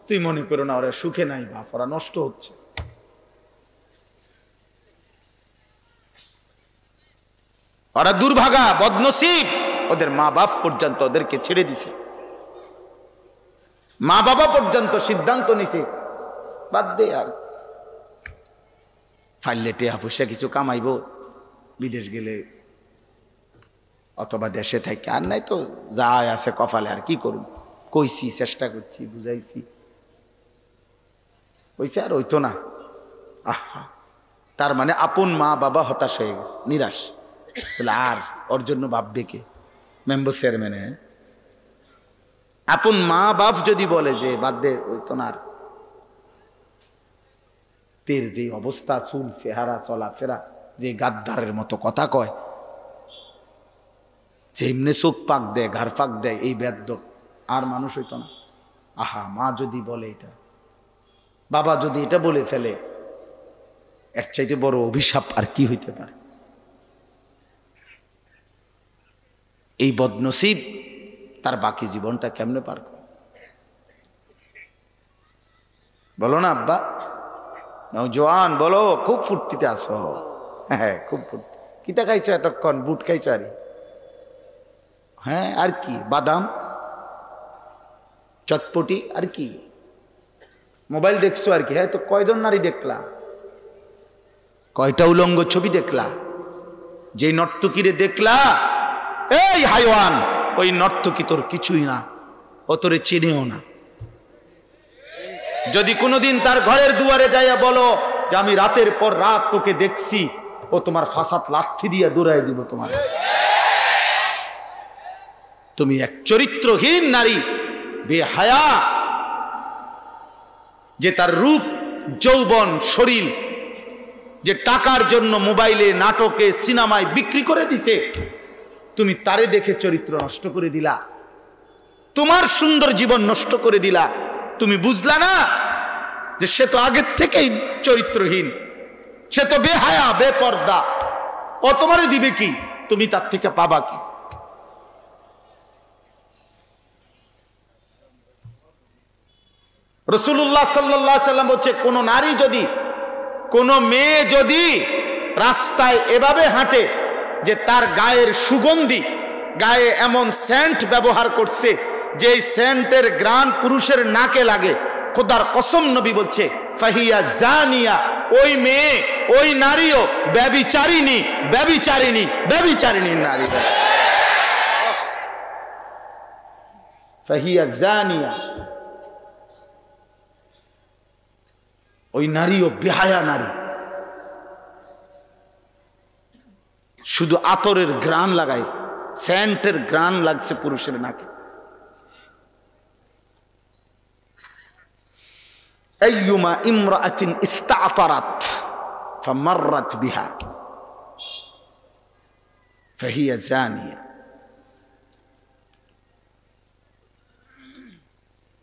S1: তুই মনে করো না ওরা সুখে নাই বাপ, ওরা নষ্ট হচ্ছে। ওরা দুর্ভাগা, বদনসিব, ওদের মা বাপ পর্যন্ত ওদেরকে ছেড়ে দিছে, মা বাবা পর্যন্ত সিদ্ধান্ত নিছে বাদ দে, আর ফাইলে টেয়া পয়সা কিছু কামাইব, বিদেশ গেলে অথবা দেশে থাকে, আর নাই তো যা আছে কপালে, আর কি করব। কইছি, চেষ্টা করছি, বুঝাইছি, কইছে আর হইতো না। আহা, তার মানে আপন মা বাবা হতাশ হয়ে গেছে, নিরাশ। তাহলে আর ওর জন্য ভাববে কে? মেম্বার চেয়ারম্যানে আপন মা বাপ যদি বলে যে বাদ দে, হইতো না আর, তের যে অবস্থা, চুল চেহারা চলাফেরা, যে গাদ্দারের মতো কথা কয়, যে এমনি চোখ পাক দেয়, ঘাড় ফাঁক দেয়, এই বেদ্য আর মানুষ হইতো না। আহা, মা যদি বলে এটা, বাবা যদি এটা বলে ফেলে, এর চাইতে বড় অভিশাপ আর কি হইতে পারে? এই বদনসিব তার বাকি জীবনটা কেমনে পার করে? বলো না আব্বা, নওজোয়ান বলো, খুব ফুর্তিতে আসো। হ্যাঁ, খুব ফুর্তি। কিতা খাইছো এতক্ষণ? বুট খাইছো? আরে হ্যাঁ, আর কি? বাদাম, চটপটি, আর কি? মোবাইল দেখছো আর কি? হ্যাঁ, তো কয়জন নারী দেখলা? কয়টা উলঙ্গ ছবি দেখলা? যে নর্তকীরে দেখলা, এই হাইওয়ান, ওই নর্তকী তোর কিছুই না, ও তোরে চিনেও না। যদি কোনোদিন তার ঘরের দুয়ারে যাইয়া বলো যে আমি রাতের পর রাত তোকে দেখছি, ও তোমার ফাসাদ লাথি দিয়া দৌড়াই দিব তোমার। তুমি এক চরিত্রহীন নারী, বেহায়া, যে তার রূপ, যৌবন, শরীর যে টাকার জন্য মোবাইলে, নাটকে, সিনেমায় বিক্রি করে দিছে, তুমি তারে দেখে চরিত্র নষ্ট করে দিলা, তোমার সুন্দর জীবন নষ্ট করে দিলা। তুমি বুঝলা না যে সে তো আগের থেকেই চরিত্রহীন, সে তো বেহায়া, বেপর্দা, ও তোমারে দিবে কি? তুমি তার থেকে পাবা কি? রাসূলুল্লাহ সাল্লাল্লাহু আলাইহি সাল্লাম বলছে, কোন নারী যদি, কোন মেয়ে যদি রাস্তায় এভাবে হাঁটে যে তার গায়ের সুগন্ধি, গায়ে এমন সেন্ট ব্যবহার করছে যে সেন্টের ঘ্রাণ পুরুষের নাকে লাগে, খোদার কসম নবী বলছে ফাহিয়া জানিয়া, ওই মেয়ে, ওই নারীও ব্যভিচারিণী, ব্যভিচারিণী, ব্যভিচারিণী নারী। ফাহিয়া জানিয়া, ওই নারীও বেহায়া নারী। শুধু আতরের ঘ্রাণ লাগায়, সেন্টের ঘ্রাণ লাগছে পুরুষের নাকে। আইয়ুমা ইমরাআতিন ইস্তাতারাত ফামাররাত বিহা ফাহিয়া জানিয়া।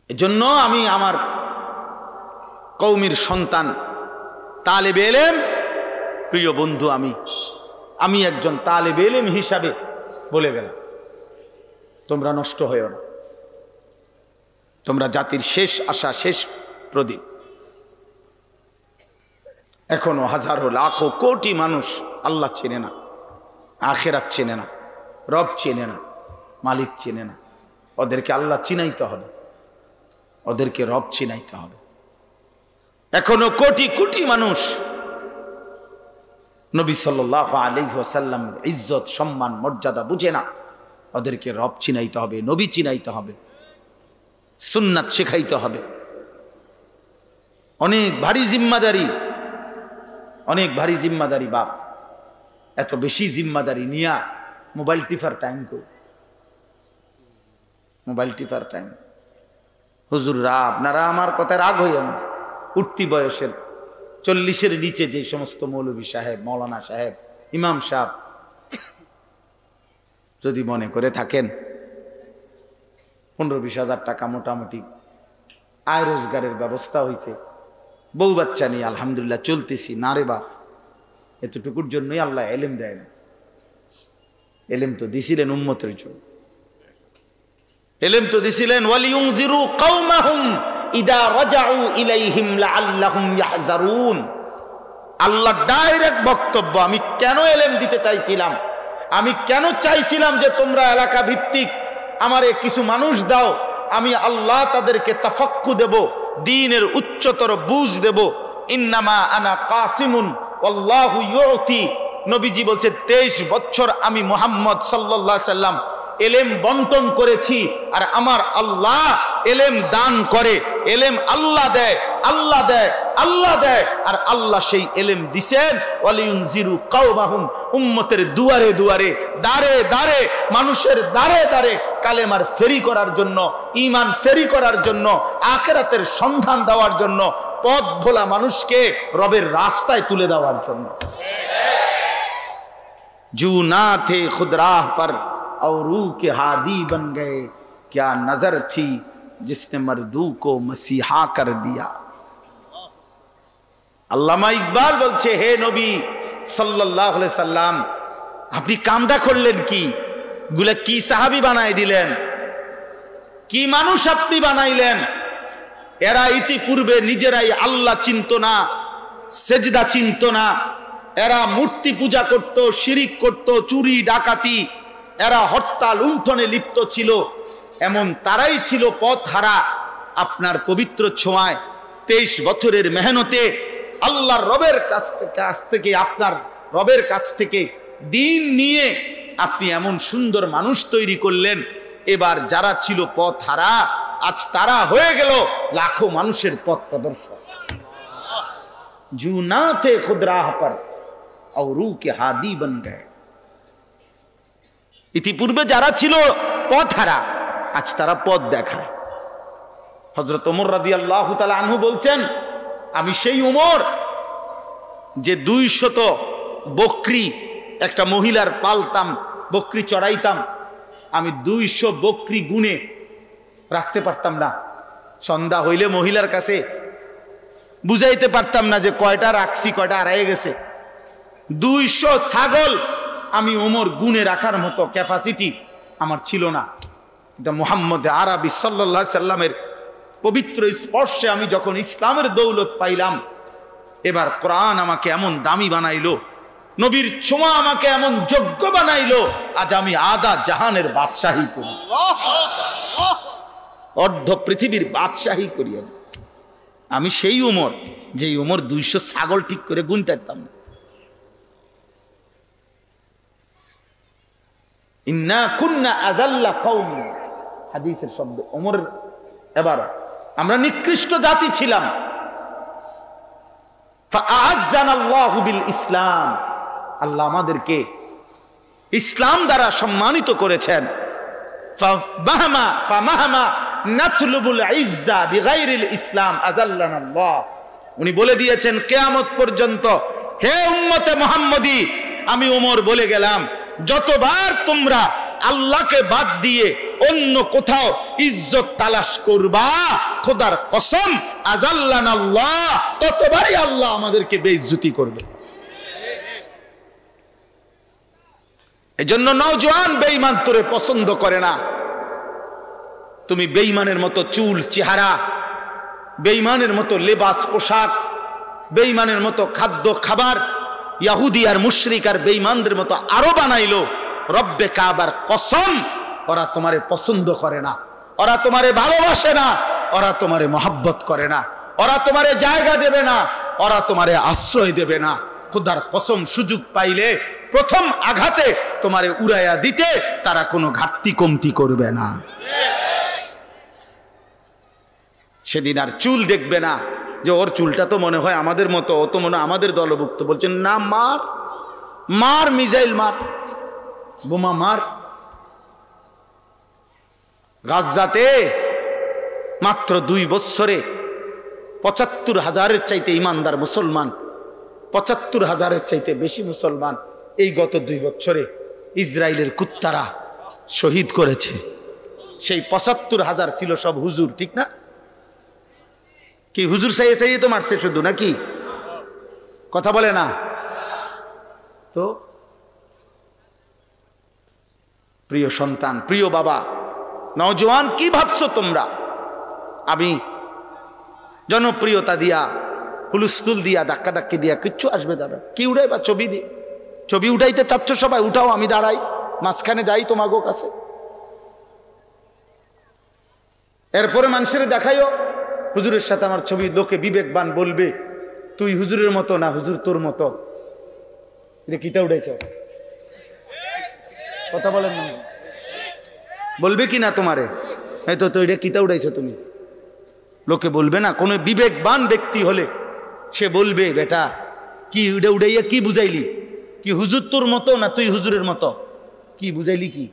S1: এজন্য আমি আমার কওমের সন্তান, তালেবে ইলম, প্রিয় বন্ধু, আমি একজন তালেবে ইলম হিসাবে বলে গেলাম, তোমরা নষ্ট হইও না। তোমরা জাতির শেষ আশা, শেষ প্রদীপ। এখনো হাজারো, লাখো, কোটি মানুষ আল্লাহ চেনে না, আখিরাত চেনে না, রব চেনে না, মালিক চেনে না। ওদেরকে আল্লাহ চিনাইতে হবে, ওদেরকে রব চিনাইতে হবে। এখনো কোটি কোটি মানুষ নবী সাল্লাল্লাহু আলাইহি ওয়াসাল্লাম ইজ্জত, সম্মান, মর্যাদা বুঝে না। ওদেরকে রব চিনাইতে হবে, নবী চিনাইতে হবে, সুন্নাত শেখাইতে হবে। অনেক ভারী জিম্মাদারি, অনেক ভারী জিম্মাদারি। বাপ এত বেশি জিম্মাদারি নিয়া মোবাইল টিপার টাইম কই? Mobile tipper time? হুজুররা, আপনারা আমার কথায় রাগ হইয়েন না। উঠতি বয়সের 40-এর নিচে যে সমস্ত মৌলভী সাহেব, মৌলানা সাহেব, ইমাম সাহেব যদি মনে করে থাকেন 15-20 হাজার টাকা মোটামুটি আয় রোজগারের ব্যবস্থা হয়েছে, বউ বাচ্চা নিয়ে আলহামদুলিল্লাহ চলতেছি, না রে বাপ, এতটুকুর জন্যই আল্লাহ এলেম দেয় না। এলেম তো দিছিলেন উম্মতের জন্য, এলেম তো দিছিলেন ওয়ালিউনজিরু কওমাহুম ইদা রাজাউ ইলাইহিম লাআল্লাহুম ইয়াহজারুন। আল্লাহ ডাইরেক্ট বক্তব্য। আমি কেন এলেম দিতে চাইছিলাম, আমি কেন চাইছিলাম যে তোমরা এলাকা ভিত্তিক আমারে কিছু মানুষ দাও, আমি আল্লাহ তাদেরকে তাফাক্কু দেব, দ্বীনের উচ্চতর বুঝ দেব। ইন্নামা আনা কাসিমুন আল্লাহু ইউতি। নবীজি বলছে 23 বছর আমি মুহাম্মদ সাল্লাল্লাহু আলাইহি সাল্লাম এলেম বন্টন করেছি, আর আমার আল্লাহ এলেম দান করে। এলেম আল্লাহ দেয়, আল্লাহ দেয়, আল্লাহ দেয়, আর আল্লাহ সেই এলেম দিছেন ওয়ালিউনজিরু কওমাহুম, উম্মতের দুয়ারে দুয়ারে, দাঁড়ে দাঁড়ে, মানুষের দাঁড়ে দাঁড়ে কালেমার ফেরি করার জন্য, ঈমান ফেরি করার জন্য, আখিরাতের সন্ধান দেওয়ার জন্য, পথ ভোলা মানুষকে রবের রাস্তায় তুলে দেওয়ার জন্য। জু না থে খুদ রাহ পর और रूह के हादी बन गए, क्या नजर थी जिसने मर्दू को मसीहा कर दिया। আল্লামা ইকবাল বলছে, হে নবী সাল্লাল্লাহু আলাইহি সাল্লাম, আপনি কামটা করলেন কি? গুলা কি সাহাবী বানাই দিলেন, কি মানুষ আপনি বানাইলেন? এরা ইতিপূর্বে নিজেরাই আল্লাহ চিনত না, সেজদা চিনত না, এরা মূর্তি পূজা করত, শিরিক করত, চুরি ডাকাতি, এরা হত্যা লুণ্ঠনে লিপ্ত ছিল। এমন তারাই ছিল পথহারা। আপনার পবিত্র ছোঁয়ায় 23 বছরের মেহনতে আল্লাহর রবের কাছ থেকে আপনার রবের কাছ থেকে দিন নিয়ে আপনি এমন সুন্দর মানুষ তৈরি করলেন। এবার যারা ছিল পথহারা, আজ তারা হয়ে গেল লাখো মানুষের পথ প্রদর্শক। জুনা थे खुद राह पर और रूह के हादी बन गए। ইতিপূর্বে যারা ছিল পথহারা, আজ তারা পথ দেখায়। হযরত ওমর রাদিয়াল্লাহু তাআলা আনহু বলছেন, আমি সেই ওমর যে 200 বকরি একটা মহিলার পালতাম, বকরি চড়াইতাম। আমি 200 বকরি গুনে রাখতে পারতাম না। সন্ধ্যা হইলে মহিলার কাছে বুঝাইতে পারতাম না যে কয়টা রাখছি, কয়টা হারিয়ে গেছে। 200 ছাগল আমি ওমর গুনে রাখার মতো ক্যাপাসিটি আমার ছিল না। কিন্তু মুহাম্মদ আরবি সাল্লাল্লাহু আলাইহি সাল্লামের পবিত্র স্পর্শে আমি যখন ইসলামের দৌলত পাইলাম, এবার কোরআন আমাকে এমন দামি বানাইলো, নবীর ছোঁয়া আমাকে এমন যোগ্য বানাইলো, আজ আমি আধা জাহানের বাদশাহী করি, অর্ধ পৃথিবীর বাদশাহী করি। আমি সেই ওমর যেই ওমর 200 ছাগল ঠিক করে গুনতে পারতাম না। ইন্না কুন্না আযাল্লা কওম, হাদিসের শব্দ ওমর। এবার আমরা নিকৃষ্ট জাতি ছিলাম। ফাআযানাল্লাহু বিল ইসলাম, আল্লাহ আমাদেরকে ইসলাম দ্বারা সম্মানিত করেছেন। ফামাহমা নাতলুবুল ইজ্জা বিগাইরিল ইসলাম আযাল্লানাল্লাহ। উনি বলে দিয়েছেন কিয়ামত পর্যন্ত, হে উম্মতে মুহাম্মদী, আমি ওমর বলে গেলাম, যতবার তোমরা আল্লাহকে বাদ দিয়ে অন্য কোথাও ইজ্জত তালাশ করবা, খোদার কসম আযাল্লানাল্লাহ, ততবারই আল্লাহ আমাদেরকে বেইজ্জতি করবে। এজন্য নওজোয়ান বেঈমান তোরে পছন্দ করে না। তুমি বেঈমানের মতো চুল চেহারা, বেঈমানের মতো লেবাস পোশাক, বেঈমানের মতো খাদ্য খাবার ইহুদি আর মুশরিক আর বেঈমানদের মতো আরো বানাইলো। রব্বে কাবার কসম, ওরা তোমারে পছন্দ করে না, ওরা তোমারে ভালোবাসে না, ওরা তোমারে মহব্বত করে না, ওরা তোমারে জায়গা দেবে না, ওরা তোমারে আশ্রয় দেবে না। খোদার কসম, সুযোগ পাইলে প্রথম আঘাতে তোমারে উড়াইয়া দিতে তারা কোনো ঘাটতি কমতি করবে না। সেদিন আর চুল দেখবে না যে ওর চুলটা তো মনে হয় আমাদের মতো, ও তো মনে হয় আমাদের দলভুক্ত। বলছেন না, মার মার, মিসাইল মার, বোমা মার। গাজাতে মাত্র 2 বছরে ৭৫,০০০ চাইতে ইমানদার মুসলমান, ৭৫,০০০ চাইতে বেশি মুসলমান এই গত 2 বছরে ইসরায়েলের কুত্তারা শহীদ করেছে। সেই ৭৫,০০০ ছিল সব হুজুর, ঠিক না? কি হুজুর চাইয়ে চাইয়ে তো মারছে শুধু, নাকি? কথা বলে না তো। প্রিয় সন্তান, প্রিয় বাবা, নওজোয়ান, কি ভাবছো তোমরা? আমি জনপ্রিয়তা দিয়া, হুলস্থুল দিয়া, ধাক্কা ধাক্কি দিয়া কিচ্ছু আসবে যাবে? কি উড়াই বা ছবি দিয়ে? ছবি উঠাইতে চাচ্ছ সবাই, উঠাও, আমি দাঁড়াই মাঝখানে, যাই তোমাগো কাছে। এরপরে মানুষের দেখাইও হুজুরের সাথে আমার ছবি, লোকে বিবেকবান বলবে তুই হুজুরের মতো না, হুজুর তোর মতো। এটা কিতা উঠাইছ? কথা বলেন না, বলবে কি না তোমারে? হয়তো তো এটা কিতা উঠাইছ তুমি? লোকে বলবে না? কোনো বিবেকবান ব্যক্তি হলে সে বলবে, বেটা কি এটা উড়াইয়া কি বুঝাইলি? কি হুজুর তোর মতো না তুই হুজুরের মতো? কি বুঝাইলি? কি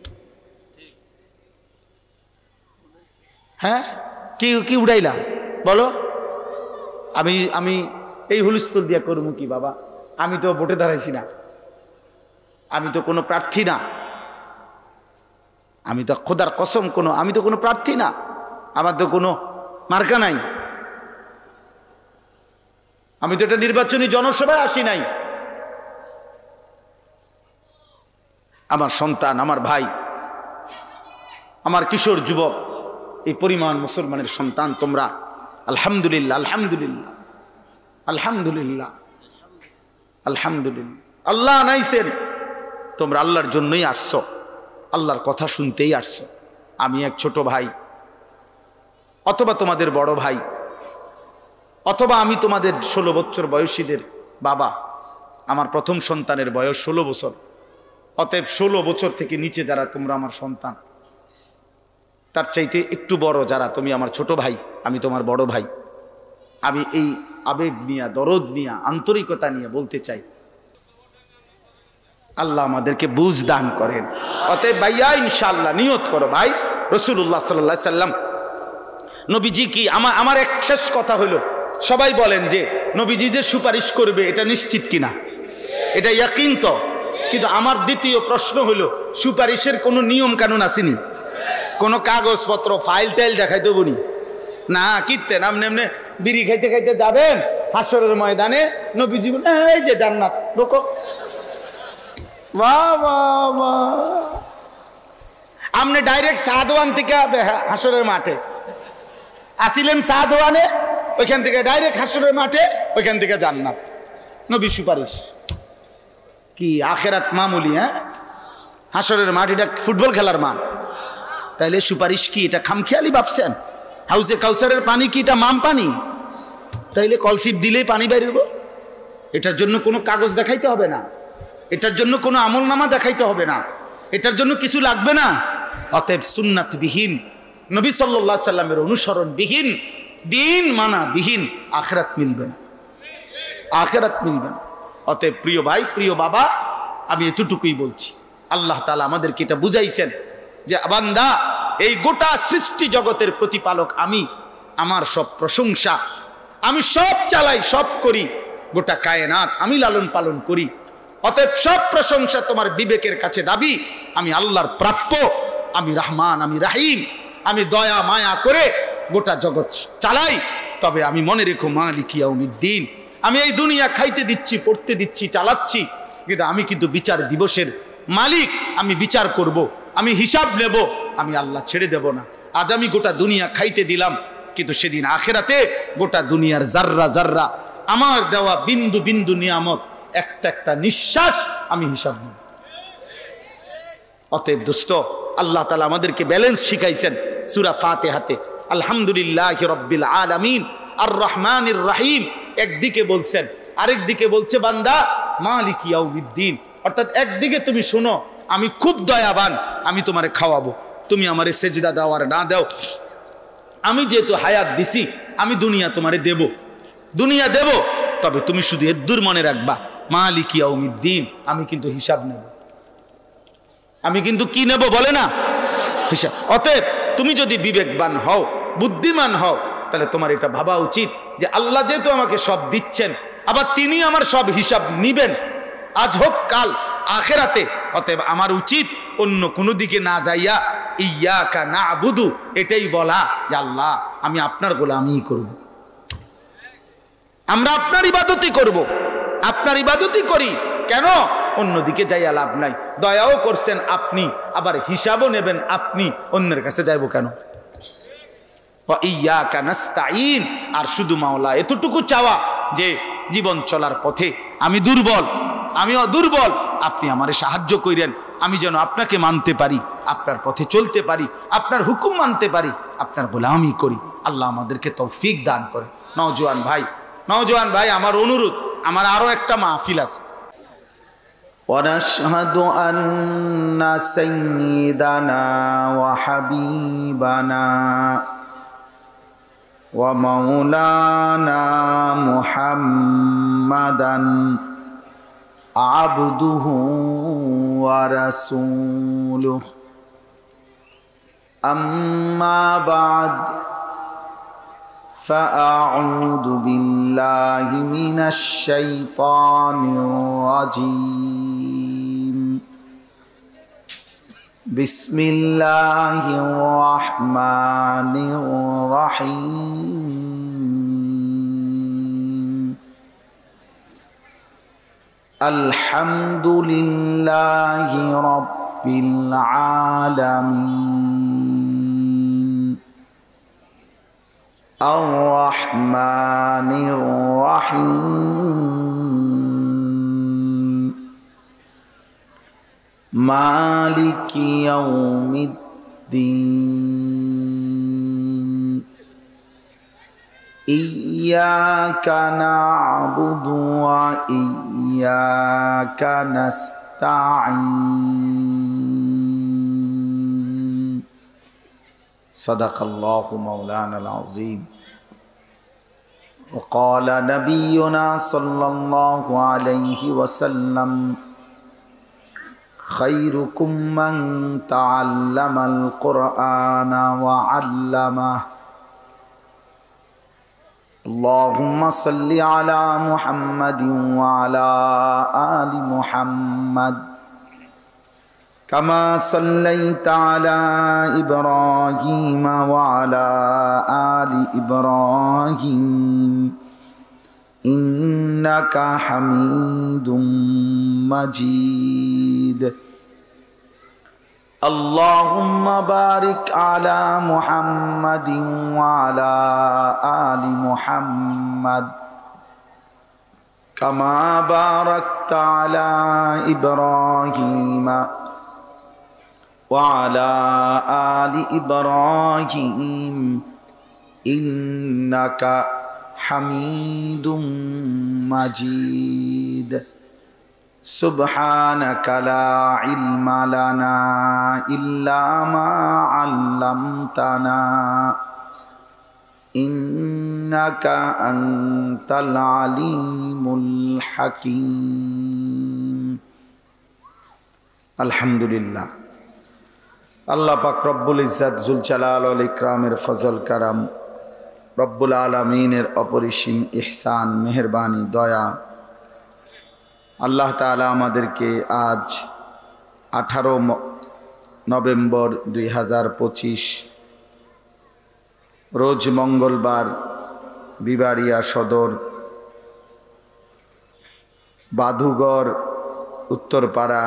S1: হ্যাঁ, কি কি উড়াইলা বলো? আমি এই হুলস্থুল দিয়া করবো কি বাবা? আমি তো ভোটে দাঁড়াইছি না, আমি তো কোনো প্রার্থী না, আমি তো খোদার কসম আমি তো কোনো প্রার্থী না, আমার তো কোনো মার্কা নাই, আমি তো এটা নির্বাচনী জনসভায় আসি নাই। আমার সন্তান, আমার ভাই, আমার কিশোর যুবক, এই পরিমাণ মুসলমানের সন্তান তোমরা, আলহামদুলিল্লাহ আলহামদুলিল্লাহ আলহামদুলিল্লাহ আলহামদুলিল্লাহ। আল্লাহ আনাইছেন, তোমরা আল্লাহর জন্যই আসছো, আল্লাহর কথা শুনতেই আসছো। আমি এক ছোট ভাই, অথবা তোমাদের বড় ভাই, অথবা আমি তোমাদের 16 বছর বয়সীদের বাবা। আমার প্রথম সন্তানের বয়স 16 বছর। অতএব 16 বছর থেকে নিচে যারা তোমরা আমার সন্তান, তার চাইতে একটু বড় যারা, তুমি আমার ছোট ভাই, আমি তোমার বড় ভাই। আমি এই আবেগ নিয়ে, দরদ নিয়ে, আন্তরিকতা নিয়ে বলতে চাই, আল্লাহ আমাদেরকে বুঝ দান করেন। অতএব ভাইয়া ইনশাআল্লাহ নিয়ত করো ভাই, রাসূলুল্লাহ সাল্লাল্লাহু আলাইহি সাল্লাম নবীজি কি, আমার এক শেষ কথা হলো, সবাই বলেন যে নবীজি যে সুপারিশ করবে এটা নিশ্চিত কিনা, এটা ইয়াকিন তো। কিন্তু আমার দ্বিতীয় প্রশ্ন হলো, সুপারিশের কোনো নিয়ম কানুন আসেনি? কোনো কাগজপত্র ফাইল টাইল দেখাইতে বনি না? কীর্তেন আপনি এমনি বিড়ি খাইতে খাইতে যাবেন হাসরের ময়দানে, নবীজি এই যে জান্নাত, দেখো বাহ বাহ বাহ, আপনি ডাইরেক্ট সাদওয়ান থেকে হাসরের মাঠে আসিলেন, সাদওয়ানে, ওইখান থেকে ডাইরেক্ট হাসরের মাঠে, ওইখান থেকে জান্নাত। নবী সুপারিশ কি আখেরাত মামুলি? হ্যাঁ, হাসরের মাঠ এটা ফুটবল খেলার মাঠ। তাইলে সুপারিশ কি এটা খামখেয়ালি ভাবছেন? হাউজে কাউসারের পানি কি এটা মাম পানি? তাইলে কলসিপ দিলেই পানি বেরোব? এটার জন্য কোনো কাগজ দেখাইতে হবে না, এটার জন্য কোনো আমলনামা দেখাইতে হবে না, এটার জন্য কিছু লাগবে না। অতএব সুন্নাত বিহীন, নবী সাল্লাল্লাহু আলাইহি সাল্লামের অনুসরণ বিহীন, দিন মানা বিহীন আখিরাত মিলবে না, আখিরাত মিলবে না। অতএব প্রিয় ভাই, প্রিয় বাবা, আমি এতটুকুই বলছি, আল্লাহ তাআলা আমাদেরকে এটা বুঝাইছেন যে বান্দা, এই গোটা সৃষ্টি জগতের প্রতিপালক আমি, আমার সব প্রশংসা, আমি সব চালাই, সব করি, গোটা কায়নাত আমি লালন পালন করি। অতএব সব প্রশংসা তোমার বিবেকের কাছে দাবি, আমি আল্লাহর প্রাপ্য, আমি রহমান, আমি রাহিম, আমি দয়া মায়া করে গোটা জগৎ চালাই। তবে আমি মনে রেখো মালিক ইয়াউমিদ্দিন, আমি এই দুনিয়া খাইতে দিচ্ছি, পড়তে দিচ্ছি, চালাচ্ছি, কিন্তু আমি কিন্তু বিচার দিবসের মালিক, আমি বিচার করব, আমি হিসাব নেব, আমি আল্লাহ ছেড়ে দেব না। আজ আমি গোটা দুনিয়া খাইতে দিলাম, কিন্তু সেদিন আখেরাতে গোটা দুনিয়ার জাররা জাররা, আমার দেওয়া বিন্দু বিন্দু নিয়ামত, একটা একটা নিঃশ্বাস আমি হিসাব নেব। অতএব দোস্ত, আল্লাহ তাআলা আমাদেরকে ব্যালেন্স শিখাইছেন সূরা ফাতিহাতে, আলহামদুলিল্লাহি রাব্বিল আলামিন আর রহমানির রহিম একদিকে বলছেন, আরেক দিকে বলছে বান্দা মালিক ইয়াউমিদ্দিন। অর্থাৎ একদিকে তুমি শোনো, আমি খুব দয়াবান, আমি তোমারে খাওয়াবো, তুমি আমারে সেজদা দাও আর না দাও, আমি যেহেতু হায়াত দিছি, আমি দুনিয়া তোমারে দেব, দুনিয়া দেব, তবে তুমি শুধু এদ্দুর মনে রাখবা মালিক ইয়াউমিদ্দিন, আমি কিন্তু হিসাব নেব। আমি কিন্তু কি নেব বলে না? হিসাব। অতএব তুমি যদি বিবেকবান হও, বুদ্ধিমান হও, তাহলে তোমার এটা ভাবা উচিত যে আল্লাহ যেহেতু আমাকে সব দিচ্ছেন, আবার তিনি আমার সব হিসাব নিবেন, আজ হোক কাল আখেরাতে। অতএব আমার উচিত অন্য কোনো দিকে না যাইয়া ইয়াকা না'বুদু এটাই বলা যে আল্লাহ আমি আপনার গোলামি করব, আমরা আপনার ইবাদতই করব, আপনার ইবাদতই করি। কেন? অন্যদিকে যাইয়া লাভ নাই। দয়াও করছেন আপনি, আবার হিসাবও নেবেন আপনি, অন্যের কাছে যাইব কেন? ইয়াকা নাস্তাইন, আর শুধু মাওলা এতটুকু চাওয়া যে জীবন চলার পথে আমি দুর্বল, আমিও দুর্বল, আপনি আমারে সাহায্য করেন, আমি যেন আপনাকে মানতে পারি, আপনার পথে চলতে পারি, আপনার হুকুম মানতে পারি, আপনার গোলামি করি। আল্লাহ আমাদেরকে তৌফিক দান করে। নওজোয়ান ভাই, নওজোয়ান ভাই, আমার অনুরোধ, আমার আরো একটা মাহফিল আছে।
S2: ونشهد أن سيدنا وحبيبنا ومولانا محمدا عبده ورسوله أما بعد فأعوذ بالله من الشيطان الرجيم বিসমিল্লাহির রহমানির রহিম আলহামদুলিল্লাহি রাব্বিল আলামিন আর রহমানির রহিম মালিকি ইয়াউমিদ্দিন ইয়্যাকা না'বুদু ওয়া ইয়্যাকা নাস্তাঈন সাদাকাল্লাহু মাওলানাল আযীম ওয়া ক্বালা নাবিয়ুনা সাল্লাল্লাহু আলাইহি ওয়াসাল্লাম خيركم من تعلم القرآن وعلمه اللهم صل على محمد وعلى آل محمد كما صليت على إبراهيم وعلى آل إبراهيم إنك حميد مجيد اللهم بارك على محمد وعلى آل محمد كما باركت على إبراهيم وعلى آل إبراهيم إنك حميد مجيد سبحانك لا علم لنا إلا ما علمتنا إنك أنت العليم الحكيم الحمد لله আল্লাহ পাক রব্বুল ইজ্জত জুল জালাল ওয়াল ইকরামের ফজল কারাম রব্বুল আলামিনের অপরিসীম ইহসান মেহেরবানি দয়া আল্লাহ তাআলা আমাদেরকে আজ 18 নভেম্বর 2025 রোজ মঙ্গলবার বিবাড়িয়া সদর বাদুগড় উত্তরপাড়া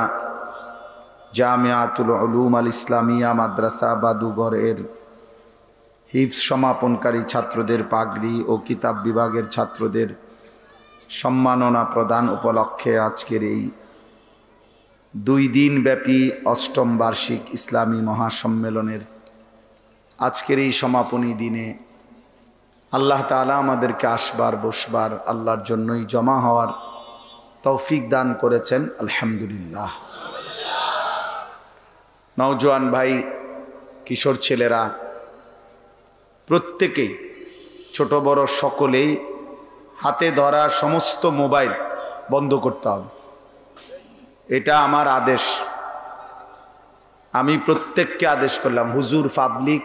S2: জামিয়াতুল উলুম আল ইসলামিয়া মাদ্রাসা বাদুগড় এর হিফজ সমাপনকারী ছাত্রদের পাগড়ি ও কিতাব বিভাগের ছাত্রদের সম্মাননা প্রদান উপলক্ষে আজকের এই 2 দিন ব্যাপী অষ্টম বার্ষিক ইসলামী মহাসম্মেলনের আজকের এই সমাপনী দিনে আল্লাহ তাআলা আমাদেরকে আসবার বসবার আল্লাহর জন্যই জমা হওয়ার তৌফিক দান করেছেন আলহামদুলিল্লাহ। নওজোয়ান ভাই কিশোর ছেলেরা প্রত্যেকেই ছোট বড় সকলেই হাতে ধরা সমস্ত মোবাইল বন্ধ করতে হবে, এটা আমার আদেশ। আমি প্রত্যেককে আদেশ করলাম, হুজুর পাবলিক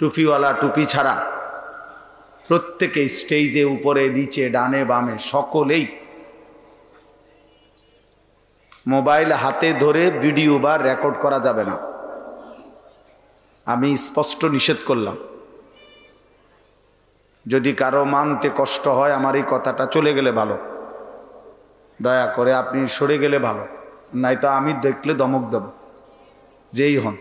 S2: টুপিওয়ালা টুপি ছাড়া প্রত্যেকে স্টেজে উপরে নিচে ডানে বামে সকলেই মোবাইল হাতে ধরে ভিডিও বা রেকর্ড করা যাবে না, আমি স্পষ্ট নিষেধ করলাম। যদি কারো মানতে কষ্ট হয় আমার এই কথাটা চলে গেলে ভালো, দয়া করে আপনি সরে গেলে ভালো, নয়তো আমি দেখলে ধমক দেব যেই হন।